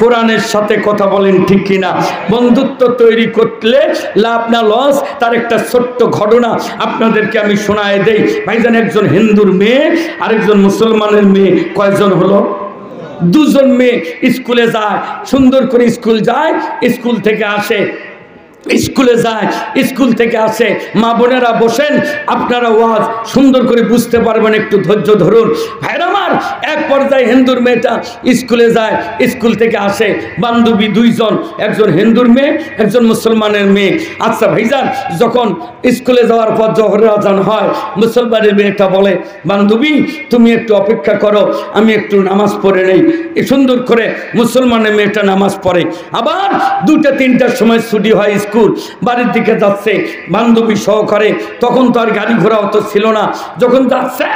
কোরআনের সাথে কথা বলেন ঠিক কিনা? বন্ধুত্ব তৈরি করলে লাভ না লস, তার একটা ছোট্ট ঘটনা আপনাদেরকে আমি শোনায় দেই। ভাইজান, একজন হিন্দুর মেয়ে আরেকজন মুসলমানের মেয়ে, কয়জন হলো? দুজন মেয়ে স্কুলে যায়, সুন্দর করে স্কুল যায়, স্কুল থেকে আসে, স্কুলে যায়, স্কুল থেকে আসে। মা বোনেরা বসেন, আপনারা ওয়াজ সুন্দর করে বুঝতে পারবেন, একটু ধৈর্য ধরুন। ভাইরা আমার, এক পর্যায়ে হিন্দুর মেয়েটা স্কুলে যায়, স্কুল থেকে আসে, বান্ধবী দুইজন, একজন হিন্দুর মেয়ে একজন মুসলমানের মেয়ে। আচ্ছা ভাইজান, যখন স্কুলে যাওয়ার পর জোহরের আজান হয়, মুসলমানের মেয়েটা বলে, বান্ধবী তুমি একটু অপেক্ষা করো, আমি একটু নামাজ পড়ে নেই। সুন্দর করে মুসলমানের মেয়েটা নামাজ পড়ে। আবার 2টা-3টার সময় ছুটি হয়, স্কুল বাড়ির দিকে যাচ্ছে বান্ধবী সহকারে। তখন তো আর গাড়ি ঘোড়া অত ছিল না। যখন যাচ্ছে,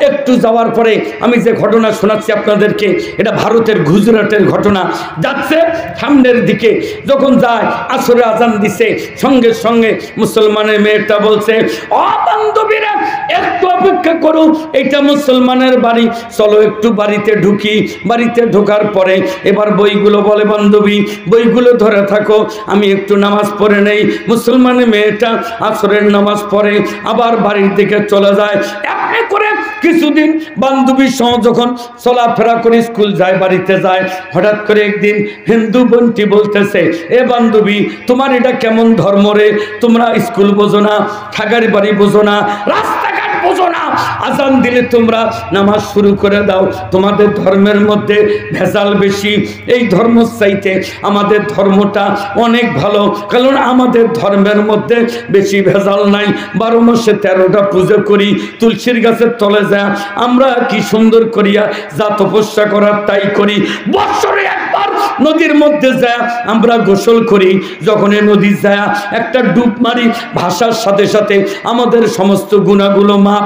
একটু যাওয়ার পরে, আমি যে ঘটনা শোনাচ্ছি আপনাদেরকে, এটা ভারতের গুজরাটের ঘটনা। যাচ্ছে সামনের দিকে, যখন যায় আসরে আজান দিছে, সঙ্গে সঙ্গে মুসলমানের মেয়েটা বলছে, ও বান্ধবীরা একটু অপেক্ষা করো, এটা মুসলমানের বাড়ি, চলো একটু বাড়িতে ঢুকি। বাড়িতে ঢোকার পরে এবার বইগুলো বলে, বান্ধবী বইগুলো ধরে থাকো, আমি একটু নামাজ পড়ে নেই। মুসলমানের মেয়েটা আসরের নামাজ পড়ে, আবার বাড়ির দিকে চলে যায়। এমনি করে কিছুদিন বান্ধবীর সহ যখন চলাফেরা করে স্কুল যায়, বাড়িতে যায়, হঠাৎ করে একদিন হিন্দু বোনটি বলতেছে, এ বান্ধবী তোমার এটা কেমন ধর্ম রে? তোমরা স্কুল বোঝো না, ঠাগারি বাড়ি বোঝো না, রাস্তাঘাট বোঝো না, আজান দিলে তোমরা নামাজ শুরু করে দাও, তোমাদের ধর্মের মধ্যে ভেজাল বেশি। এই ধর্ম চাইতে আমাদের ধর্মটা অনেক ভালো, কারণ আমাদের ধর্মের মধ্যে বেশি ভেজাল নাই। 12 মাসে 13টা পুজো করি, তুলসীর গাছের তলে যা আমরা কি সুন্দর করিয়া যা তপস্যা করার তাই করি। বছরে একবার নদীর মধ্যে যা আমরা গোসল করি, যখন এই নদী যায় একটা ডুব মারি, ভাষার সাথে সাথে আমাদের সমস্ত গুনাহগুলো মাপ।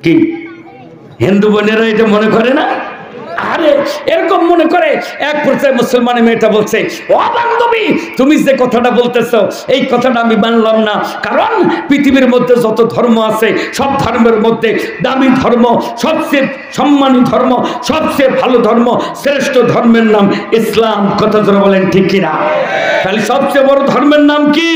কি হিন্দু বোনেরা এটা মনে করে না? আরে এরকম মনে করে। এক পর্যায়ে মুসলমানের মেয়েটা বলছে, ও বান্ধবী তুমি যে কথাটা বলতেছো, এই কথাটা আমি মানলাম না। কারণ পৃথিবীর মধ্যে যত ধর্ম আছে, সব ধর্মের মধ্যে দামি ধর্ম, সবচেয়ে সম্মানী ধর্ম, সবচেয়ে ভালো ধর্ম, শ্রেষ্ঠ ধর্মের নাম ইসলাম। কথা জোরে বলেন ঠিক কিনা? তাহলে সবচেয়ে বড় ধর্মের নাম কি?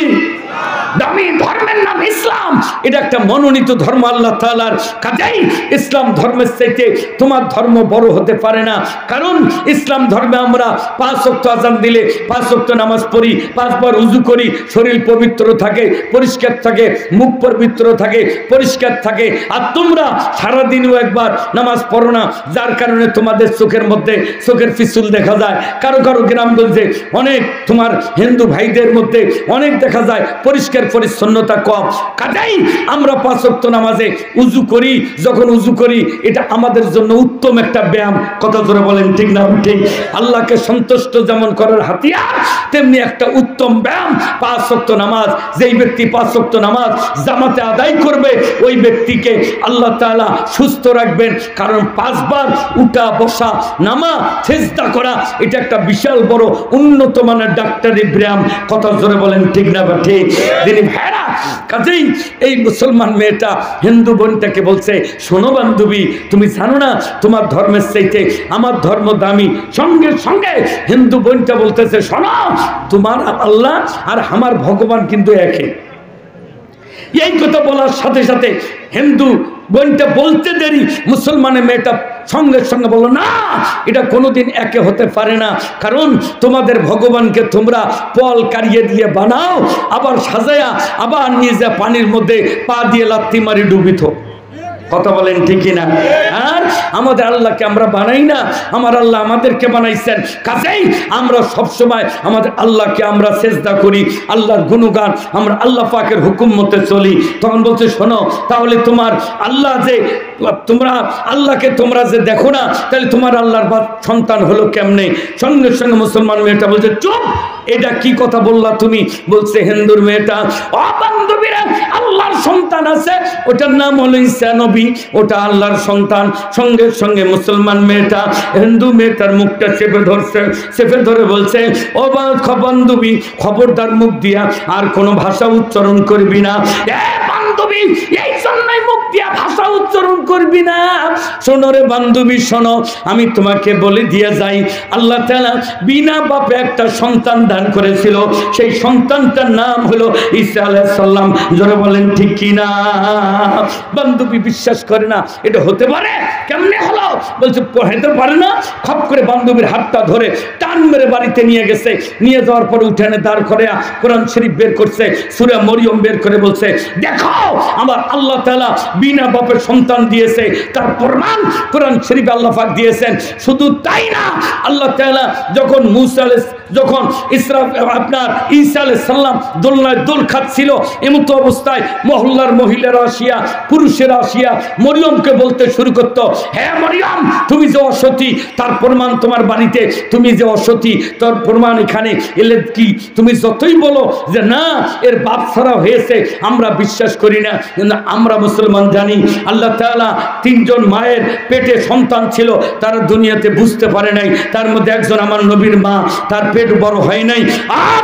দামি ধর্মের নাম ইসলাম। এটা একটা মনোনীত ধর্ম আল্লাহ তাআলার। কাজেই ইসলাম ধর্মের চাইতে তোমার ধর্ম বড় হতে পারে না। কারণ ইসলাম ধর্মে আমরা 5 ওয়াক্ত আযান দিলে 5 ওয়াক্ত নামাজ পড়ি, 5 বার ওযু করি, শরীর পবিত্র থাকে, পরিষ্কার থাকে, মুখ পবিত্র থাকে, পরিষ্কার থাকে। আর তোমরা সারাদিনও একবার নামাজ পড়ো না, যার কারণে তোমাদের চোখের মধ্যে চোখের ফিসুল দেখা যায়। কারো কারো গ্রামগঞ্জে অনেক তোমার হিন্দু ভাইদের মধ্যে অনেক দেখা যায় পরিষ্কার পরিচ্ছন্নতা কম। কাজেই আমরা 5 ওয়াক্ত নামাজে উযু করি, যখন উযু করি এটা আমাদের জন্য উত্তম একটা ব্যায়াম। কথা জোরে বলেন ঠিক না? ঠিক। আল্লাহকে সন্তুষ্ট যেমন করার হাতিয়ার, তেমনি একটা উত্তম ব্যায়াম 5 ওয়াক্ত নামাজ। যেই ব্যক্তি 5 ওয়াক্ত নামাজ জামাতে আদায় করবে, ওই ব্যক্তিকে আল্লাহ তাআলা সুস্থ রাখবেন। কারণ 5 বার উঠা বসা নামা সিজদা করা, এটা একটা বিশাল বড় উন্নত মানের ডাক্তারি ব্যায়াম। কথা জোরে বলেন ঠিক না? ঠিক। তিনি ভেড়া। কাজেই এই মুসলমান মেয়েটা হিন্দু বোনটাকে বলছে, শোনো বান্ধবী তুমি জানো না তোমার ধর্মের চাইতে আমার ধর্ম দামি। সঙ্গে সঙ্গে হিন্দু বোনটা বলতেছে, শোনো তোমার আল্লাহ আর আমার ভগবান কিন্তু একই। এই কথা বলার সাথে সাথে হিন্দু বোনটা বলতে দেরি মুসলমানের মেয়েটা সঙ্গে সঙ্গে বলল, না এটা কোনোদিন একে হতে পারে না। কারণ তোমাদের ভগবানকে তোমরা পল কারিয়ে দিয়ে বানাও, আবার সাজায়া আবার নিয়ে যা পানির মধ্যে পা দিয়ে লাত্তি মারি ডুবিত। কথা বলেন ঠিক না? আর আমাদের আল্লাহকে আমরা বানাই না, আমার আল্লাহ আমাদেরকে বানাইছেন। কাজেই আমরা সবসময় আমাদের আল্লাহকে আমরা সেজদা করি, আল্লাহর গুণগান, আমরা আল্লাহ পাকের হুকুম মতে চলি। তখন বলছে, শোনো তাহলে তোমার আল্লাহ যে তোমরা আল্লাহকে তোমরা যে দেখো না, তাহলে তোমার আল্লাহর সন্তান হলো কেমনে? সঙ্গে সঙ্গে মুসলমান মেয়েটা বলছে, চুপ, এটা কি কথা বললা তুমি? বলছে হিন্দুর মেয়েটা, ও বান্ধবীরা আল্লাহর সন্তান আছে, ওটার নাম হলো ঈসা নবী, ওটা আল্লাহর সন্তান। সঙ্গে সঙ্গে মুসলমান মেয়েটা হিন্দু মেয়েটার মুখটা চেপে ধরছে, চেপে ধরে বলছে, ও বান্ধবী খবরদার মুখ দিয়া আর কোনো ভাষা উচ্চারণ করবি না। বান্ধবী এই জন্যই মুখ দিয়া ভাষা উচ্চারণ করবি না। শোনো রে বান্ধবী, শোনো, আমি তোমাকে বলে দিয়ে যাই, আল্লাহ তাআলা বিনা বাপে একটা সন্তান দান করেছিল। সেই সন্তানটার নাম হলো ঈসা আলাইহিস সালাম। জোরে বলেন ঠিক কি না? বান্ধবী বিশ্বাস করে না, এটা হতে পারে? কেমনে হলো? বলছে পড়াইতে পারে না। খপ করে বান্ধবীর হাতটা ধরে টান মেরে বাড়িতে নিয়ে গেছে। নিয়ে যাওয়ার পর উঠানে দাঁড় করে কোরআন শরীফ বের করছে, সূরা মরিয়ম বের করে বলছে, দেখো আমার আল্লাহ তাআলা বিনা বাপের সন্তান দিয়েছে, তার প্রমাণ কোরআন শরীফে আল্লাহ পাক দিয়েছেন। শুধু তাই না, আল্লাহ তাআলা যখন যখন আপনার ঈসা আলাইহিস সালাম দোলনায় দোল খাচ্ছিল, এমত অবস্থায় মহল্লার মহিলারা আসিয়া, পুরুষেরা আসিয়া মরিয়মকে বলতে শুরু করত, হ্যাঁ মরিয়ম, তুমি যে অসতী তার প্রমাণ তোমার বাড়িতে, তুমি যে অসতী তার প্রমাণ এখানে এলে কি? তুমি যতই বলো যে না এর বাপ ছাড়া হয়েছে, আমরা বিশ্বাস করি না, কিন্তু আমরা মুসলমান জানি আল্লাহ তাআলা তিনজন মায়ের পেটে সন্তান ছিল, তারা দুনিয়াতে বুঝতে পারে নাই। তার মধ্যে একজন আমার নবীর মা, তার পেট বড় হয় নাই, আর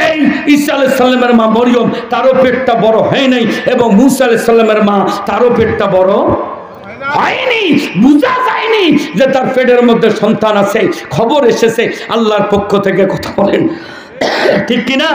এই ঈসা আলাইহিস সালামের মা মরিয়ম, তারও পেটটা বড় হয় নাই, এবং মূসা আলাইহিস সালামের মা, তারও পেটটা বড় হয়নি। বুঝা যায়নি যে তার পেটের মধ্যে সন্তান আছে। খবর এসেছে আল্লাহর পক্ষ থেকে। কথা বলেন ঠিক কিনা?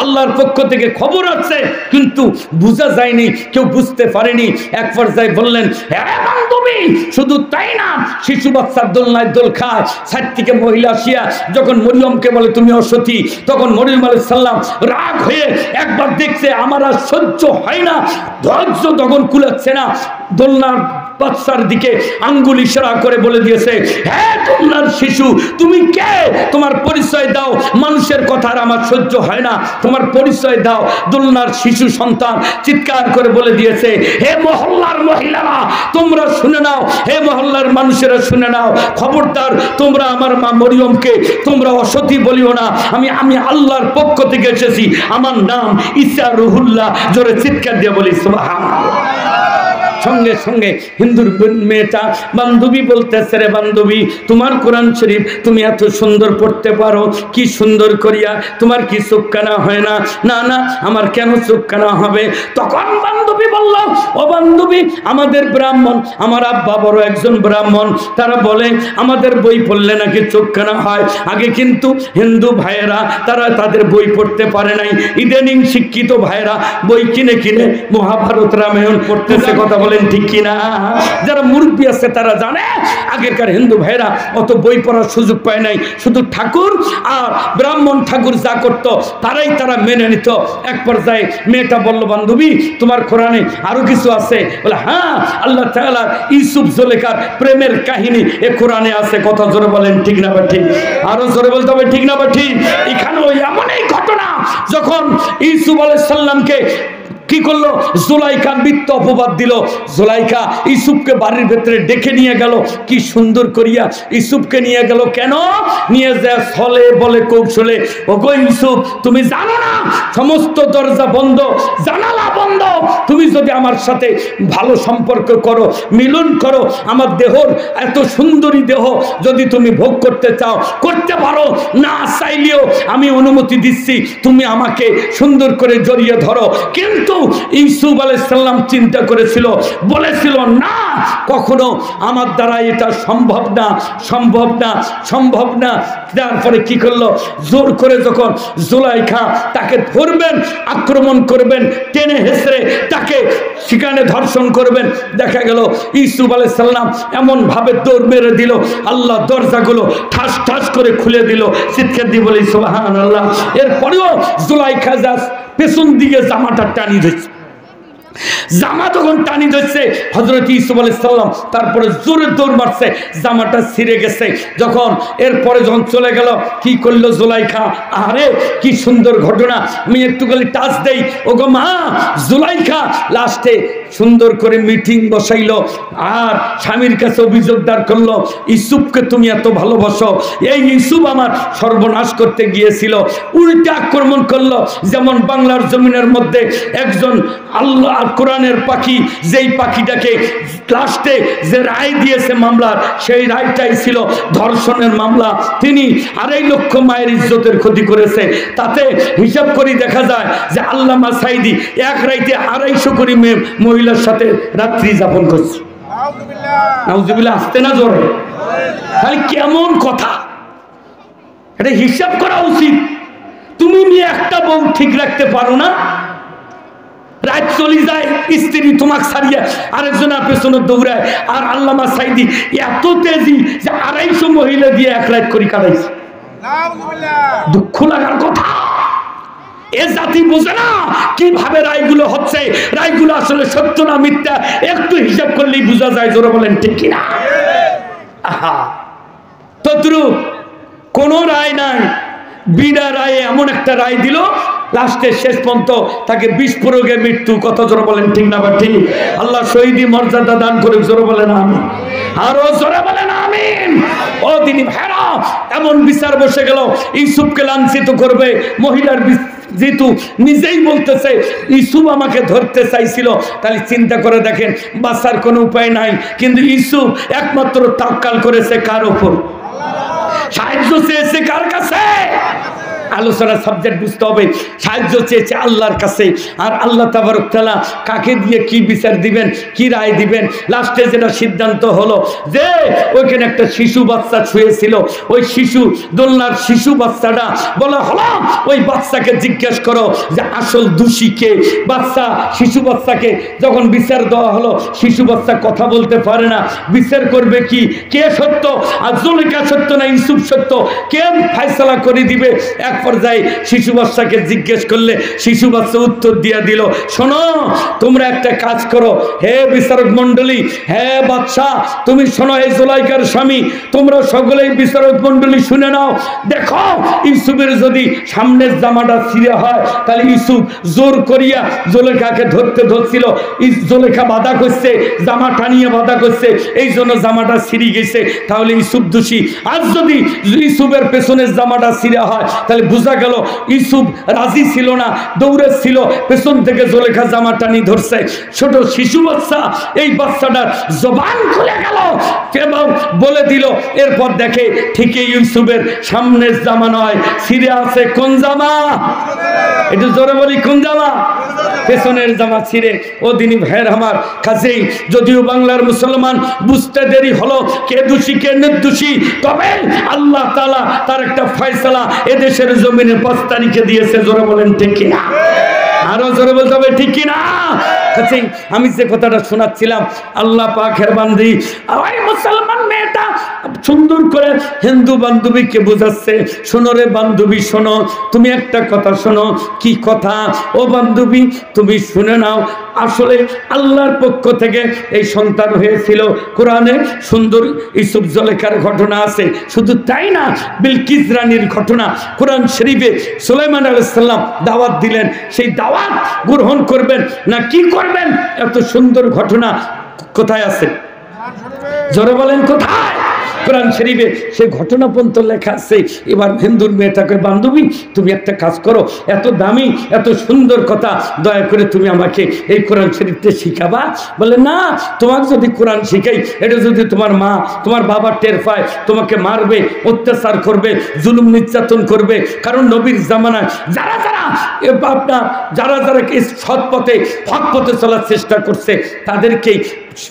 আল্লাহর পক্ষ থেকে খবর আছে, কিন্তু বুঝা যায়নি, কেউ বুঝতে পারেনি। এক পর্যায়ে বললেন, হ্যাঁ বান্ধবী, শুধু তাই না, শিশু বাচ্চার দোলনায় দোল খায়। সাইড থেকে মহিলা আসিয়া যখন মরিয়মকে বলে তুমি অসতী, তখন মরিয়ম আলাইহিস সালাম রাগ হয়ে একবার দেখছে আমার আর সহ্য হয় না, ধৈর্য তখন কুলাচ্ছে না, দোলনার বাচ্চার দিকে আঙ্গুল ইশারা করে বলে দিয়েছে, হ্যাঁ দোলনার শিশু, তুমি কে? তোমার পরিচয় দাও। মানুষের কথা আর আমার সহ্য হয় না, তোমার পরিচয় দাও। দোলনার শিশু সন্তান চিৎকার করে বলে দিয়েছে, হে মহল্লার মহিলারা তোমরা শুনে নাও, হে মহল্লার মানুষেরা শুনে নাও, খবরদার তোমরা আমার মা মরিয়মকে তোমরা অসতী বলিও না। আমি আল্লাহর পক্ষ থেকে এসেছি, আমার নাম ঈসা রুহুল্লাহ। জোরে চিৎকার দিয়ে বলি সুবহানাল্লাহ। সঙ্গে সঙ্গে হিন্দুর মেয়েটা বান্ধবী বলতেছে, রে বান্ধবী, তোমার কোরআন শরীফ তুমি এত সুন্দর পড়তে পারো, কি সুন্দর করিয়া, তোমার কি চোখ কানা হয় না? না না, আমার কেন চোখ কানা হবে? তখন বান্ধবী বলল, ও বান্ধবী, আমাদের ব্রাহ্মণ, আমার আব্বা বড় একজন ব্রাহ্মণ, তারা বলে আমাদের বই পড়লে নাকি চোখ কানা হয়। আগে কিন্তু হিন্দু ভাইয়েরা তারা তাদের বই পড়তে পারে নাই, ইদানিং শিক্ষিত ভাইয়েরা বই কিনে কিনে মহাভারত রামায়ণ পড়তেছে। কথা বলে ঠিক কিনা? যারা মুরব্বী আছে তারা জানে আগেরকার হিন্দু ভাইরা অত বই পড়ার সুযোগ পায় নাই, শুধু ঠাকুর আর ব্রাহ্মণ ঠাকুর যা করতো তারা মেনে নিত। এক পর্যায়ে মেয়েটা বলল, বান্ধবী তোমার কোরআনে আরো কিছু আছে? বলে হ্যাঁ, আল্লাহ তাআলা ইউসুফ জুলেখার প্রেমের কাহিনী এ কোরআনে আছে। কথা জোরে বলেন ঠিক না বা ঠিক? আরো জোরে বলতে হবে ঠিক না বা ঠিক? এখানে ওই এমন এই ঘটনা, যখন ইউসুফ আলাইহিস সালামকে কি করলো, জুলাইখা মিথ্যা অপবাদ দিল। জুলাইখা ইউসুফকে বাড়ির ভেতরে ডেকে নিয়ে গেল, কি সুন্দর করিয়া ইউসুফকে নিয়ে গেল। কেন নিয়ে যায়? ছলে বলে কৌশলে, ওগো ইউসুফ, তুমি জানো না সমস্ত দরজা বন্ধ, জানালা বন্ধ, তুমি যদি আমার সাথে ভালো সম্পর্ক করো, মিলন করো, আমার দেহর এত সুন্দরী দেহ যদি তুমি ভোগ করতে চাও করতে পারো, না চাইলেও আমি অনুমতি দিচ্ছি, তুমি আমাকে সুন্দর করে জড়িয়ে ধরো। কিন্তু ইউসুফ আলাইহিস সালাম চিন্তা করেছিল, বলেছিল না, কখনো আমার দ্বারা এটা সম্ভব না, সম্ভব না, সম্ভব না। তারপরে কি করলো, জোর করে যখন জুলাইখা তাকে ধরবেন, আক্রমণ করবেন, টেনে হেসড়ে তাকে সেখানে ধর্ষণ করবেন, দেখা গেল ইউসুফ আলাইহিস সালাম এমন ভাবে দৌড় মেরে দিল, আল্লাহ দরজাগুলো ঠাস ঠাস করে খুলে দিল। চিৎকার দিয়ে বলি সুবহানাল্লাহ। এরপরেও জুলাইখা যা পেছন দিকে জামাটা টানি ধরছে, জামা তখন টানি ধরছে হযরত ইউসুফ আলাইহিস সালাম, তারপরে জোরে দৌড় মারছে, জামাটা ছিঁড়ে গেছে। যখন এরপরে যখন চলে গেল, কি করলো জুলাইখা, আরে কি সুন্দর ঘটনা, আমি একটু খালি টাচ দেই, ওগো মা। জুলাইখা লাস্টে সুন্দর করে মিটিং বসাইলো আর স্বামীর কাছে অভিযোগ দাঁড় করলো, ইউসুফকে তুমি এত ভালোবাসো, এই ইউসুফ আমার সর্বনাশ করতে গিয়েছিল। উল্টে আক্রমণ করলো, যেমন বাংলার জমিনের মধ্যে একজন আল্লাহ আর কোরআনের পাখি, যেই পাখিটাকে লাস্টে যে রায় দিয়েছে মামলার, সেই রায়টাই ছিল ধর্ষণের মামলা। তিনি 2.5 লক্ষ মায়ের ইজ্জতের ক্ষতি করেছে। তাতে হিসাব করে দেখা যায় যে আল্লামা সাঈদী এক রাইতে 250 কোটি মহিলার সাথে রাত্রি যাপন করছে। নাউজুবিল্লাহ, আসতে না জোরে? তাহলে কেমন কথা, এটা হিসাব করা উচিত। তুমি নিয়ে একটা বউ ঠিক রাখতে পারো না, রাত চলে যায়, স্ত্রী তোমাকে ছাড়িয়ে আরেকজনের পেছনে দৌড়ায়। আর আল্লামা সাঈদী এত তেজি যে 250 মহিলা দিয়ে এক রাত করে কাটাইছে। দুঃখ লাগার কথা। এ জাতি বোঝে না কিভাবে রায়গুলো হচ্ছে, রায়গুলো আসলে সত্য না মিথ্যা একটু হিসাব করলেই বোঝা যায়। জোরে বলেন ঠিক কিনা? আহা, তদ্রুপ কোন রায় নাই, বিনা রায়ে এমন একটা রায় দিল, লাস্টে শেষ পর্যন্ত তাকে বিস্ফোরকে মৃত্যু। কত জোরে বলেন ঠিক না? বা ঠিক? আল্লাহ শহীদি মর্যাদা দান করে। জোরে বলেন আমিন, আরো জোরে বলেন আমিন। ও দিনী ভাইরা, এমন বিচার বসে গেল, ইউসুফকে লাঞ্ছিত করবে। মহিলার যেহেতু নিজেই বলতেছে ইউসুফ আমাকে ধরতে চাইছিল, তাহলে চিন্তা করে দেখেন, বাঁচার কোনো উপায় নাই। কিন্তু ইউসুফ একমাত্র তাওয়াক্কুল করেছে কার উপর? সাহায্য চেয়েছে কার কাছে? আলোচনার সাবজেক্ট বুঝতে হবে। সাহায্য চেয়েছে আল্লাহর কাছে। আর আল্লাহ তাবারক তাআলা কাকে দিয়ে কি বিচার দিবেন, কি রায় দিবেন, লাস্টে যেটা সিদ্ধান্ত হলো যে ওইখানে একটা শিশু বাচ্চা শুয়েছিল, ওই শিশু দোলনার শিশু বাচ্চাটা বলা হলো ওই বাচ্চাকে জিজ্ঞেস করো যে আসল দোষী কে। বাচ্চা শিশু বাচ্চাকে যখন বিচার দেওয়া হলো, শিশু বাচ্চা কথা বলতে পারে না, বিচার করবে কি, কে সত্য, আর জুলেখা সত্য না ইউসুফ সত্য, কে ফয়সালা করে দিবে। এক পর্যায়ে শিশু বাচ্চাকে জিজ্ঞেস করলে শিশু বাচ্চা উত্তর দিয়া দিল, শোনো তোমরা একটা কাজ করো, হে বিচারক মণ্ডলী, হে বাদশা তুমি শোনো, হে জুলাইখার স্বামী তোমরা সকলেই বিচারক মণ্ডলী শুনে নাও। দেখো ইউসুফের যদি সামনের জামাটা ছিঁড়ে হয়, তাহলে ইউসুফ জোর করিয়া জুলেখাকে ধরতে ধরছিল, জুলেখা বাধা করছে, জামা টানিয়ে বাধা করছে, এই জন্য জামাটা ছিঁড়ে গেছে, তাহলে ইউসুফ দোষী। আর যদি ইউসুফের পেছনের জামাটা ছিঁড়ে হয়, তাহলে বোঝা গেল ইউসুফ রাজি ছিল না, দৌড়েছিল, পেছন থেকে জুলেখা জামা টানি ধরছে। ছোট শিশু বাচ্চা, এই বাচ্চাটার জবান খুলে গেল এবং বলে দিল, এরপর দেখে ঠিকই ইউসুফের সামনের জামা নয়, ছিঁড়ে আছে কোন জামা? একটু জোরে বলি, কোন জামা? পেছনের জামা ছিঁড়ে। ও দিনী ভাইয়ের আমার, কাজেই যদিও বাংলার মুসলমান বুঝতে দেরি হলো কে দোষী কে নির্দোষী, তবে আল্লাহ তাআলা তার একটা ফয়সালা এদেশের জমিনে 5 তারিখে দিয়েছে। জোরে বলেন ঠিক কিনা? আরো জোরে বলতে হবে ঠিক কিনা? আমি যে কথাটা শোনাচ্ছিলাম, আল্লাহ পাকের বান্দি ওই মুসলমান মেয়েটা সুন্দর করে হিন্দু বান্ধবীকে বোঝাচ্ছে, শোনো রে বান্ধবী শোনো, তুমি একটা কথা শোনো। কি কথা? ও বান্ধবী তুমি শুনে নাও, আসলে আল্লাহর পক্ষ থেকে এই সন্তান হয়েছিল। কোরআনে সুন্দর ইউসুফ জুলেখার ঘটনা আছে, শুধু তাই না, বিলকিস রানীর ঘটনা কোরআন শরীফে। সুলাইমান আলাইহিস সালাম দাওয়াত দিলেন, সেই দাওয়াত গ্রহণ করবেন না কি করবেন, এত সুন্দর ঘটনা কোথায় আছে? জোরে বলেন কোথায়? কোরআন শরীফে সেই ঘটনা পর্যন্ত লেখা আছে। এবার হিন্দুর মেয়েটাকে, বান্ধবী তুমি একটা কাজ করো, এত দামি এত সুন্দর কথা, দয়া করে তুমি আমাকে এই কোরআন শরীফটা শিখাবা। বলে না, তোমাকে যদি কোরআন শিখাই, এটা যদি তোমার মা তোমার বাবা টের পায়, তোমাকে মারবে, অত্যাচার করবে, জুলুম নির্যাতন করবে। কারণ নবীর জামানায় যারা যারা আপনার যারা যারা সৎ পথে হক পথে চলার চেষ্টা করছে, তাদেরকেই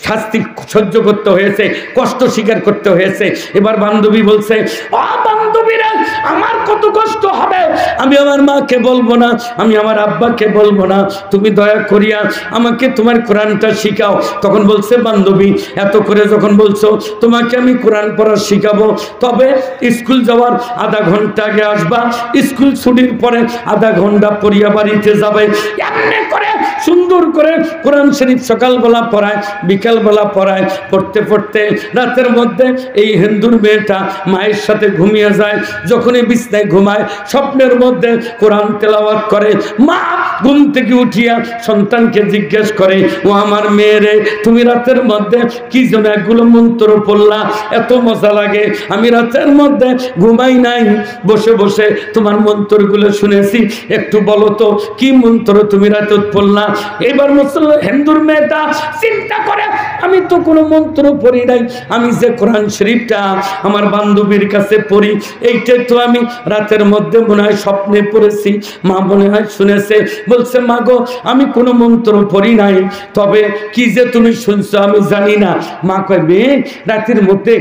শাস্তি সহ্য করতে হয়েছে, কষ্ট স্বীকার করতে হয়েছে। এবার বান্ধবী বলছে, ও বান্ধবীরা আমার কত কষ্ট হবে, আমি আমার মাকে বলবো না, আমি আমার আব্বাকে বলবো না, তুমি দয়া করিয়া আমাকে তোমার কোরআনটা শিখাও। তখন বলছে বান্ধবী, এত করে যখন বলছো তোমাকে আমি কোরআন পড়া শিখাবো, তবে স্কুল যাওয়ার আধা ঘন্টা আগে আসবা, স্কুল ছুটির পরে আধা ঘন্টা পড়িয়া বাড়িতে যাবে। এমনি করে সুন্দর করে কোরআন শরীফ সকালবেলা পড়ায়, বিকালবেলা পড়ায়। পড়তে পড়তে রাতের মধ্যে এই হিন্দুর মেয়েটা মায়ের সাথে ঘুমিয়ে যায়। যখনই বিছনায় ঘুমায়, স্বপ্নের মধ্যে কোরআন তেলাওয়াত করে। মা ঘুম থেকে উঠিয়া সন্তানকে জিজ্ঞেস করে, ও আমার মেয়েরে, তুমি রাতের মধ্যে কি যেন একগুলো মন্ত্র পড়লা, এত মজা লাগে, আমি রাতের মধ্যে ঘুমাই নাই, বসে বসে তোমার মন্ত্রগুলো শুনেছি, একটু বলো তো কি মন্ত্র তুমি রাতে পড়লা। এবার মুসলমান হিন্দুর মেয়েটা চিন্তা করে, আমি তো কোনো মন্ত্র পড়ি নাই, আমি যে কোরআন শরীফটা আমার বান্ধবীর কাছে পড়ি, এইটাই তো আমি রাতের মধ্যে মনে হয় স্বপ্নে পড়েছি, মা মনে হয় শুনেছে। বলছে, মা গো, আমি কোনো মন্ত্র পড়ি নাই, তবে কি যে তুমি শুনছো আমি জানি না। মা কয়, মেয়ে, রাতের মধ্যে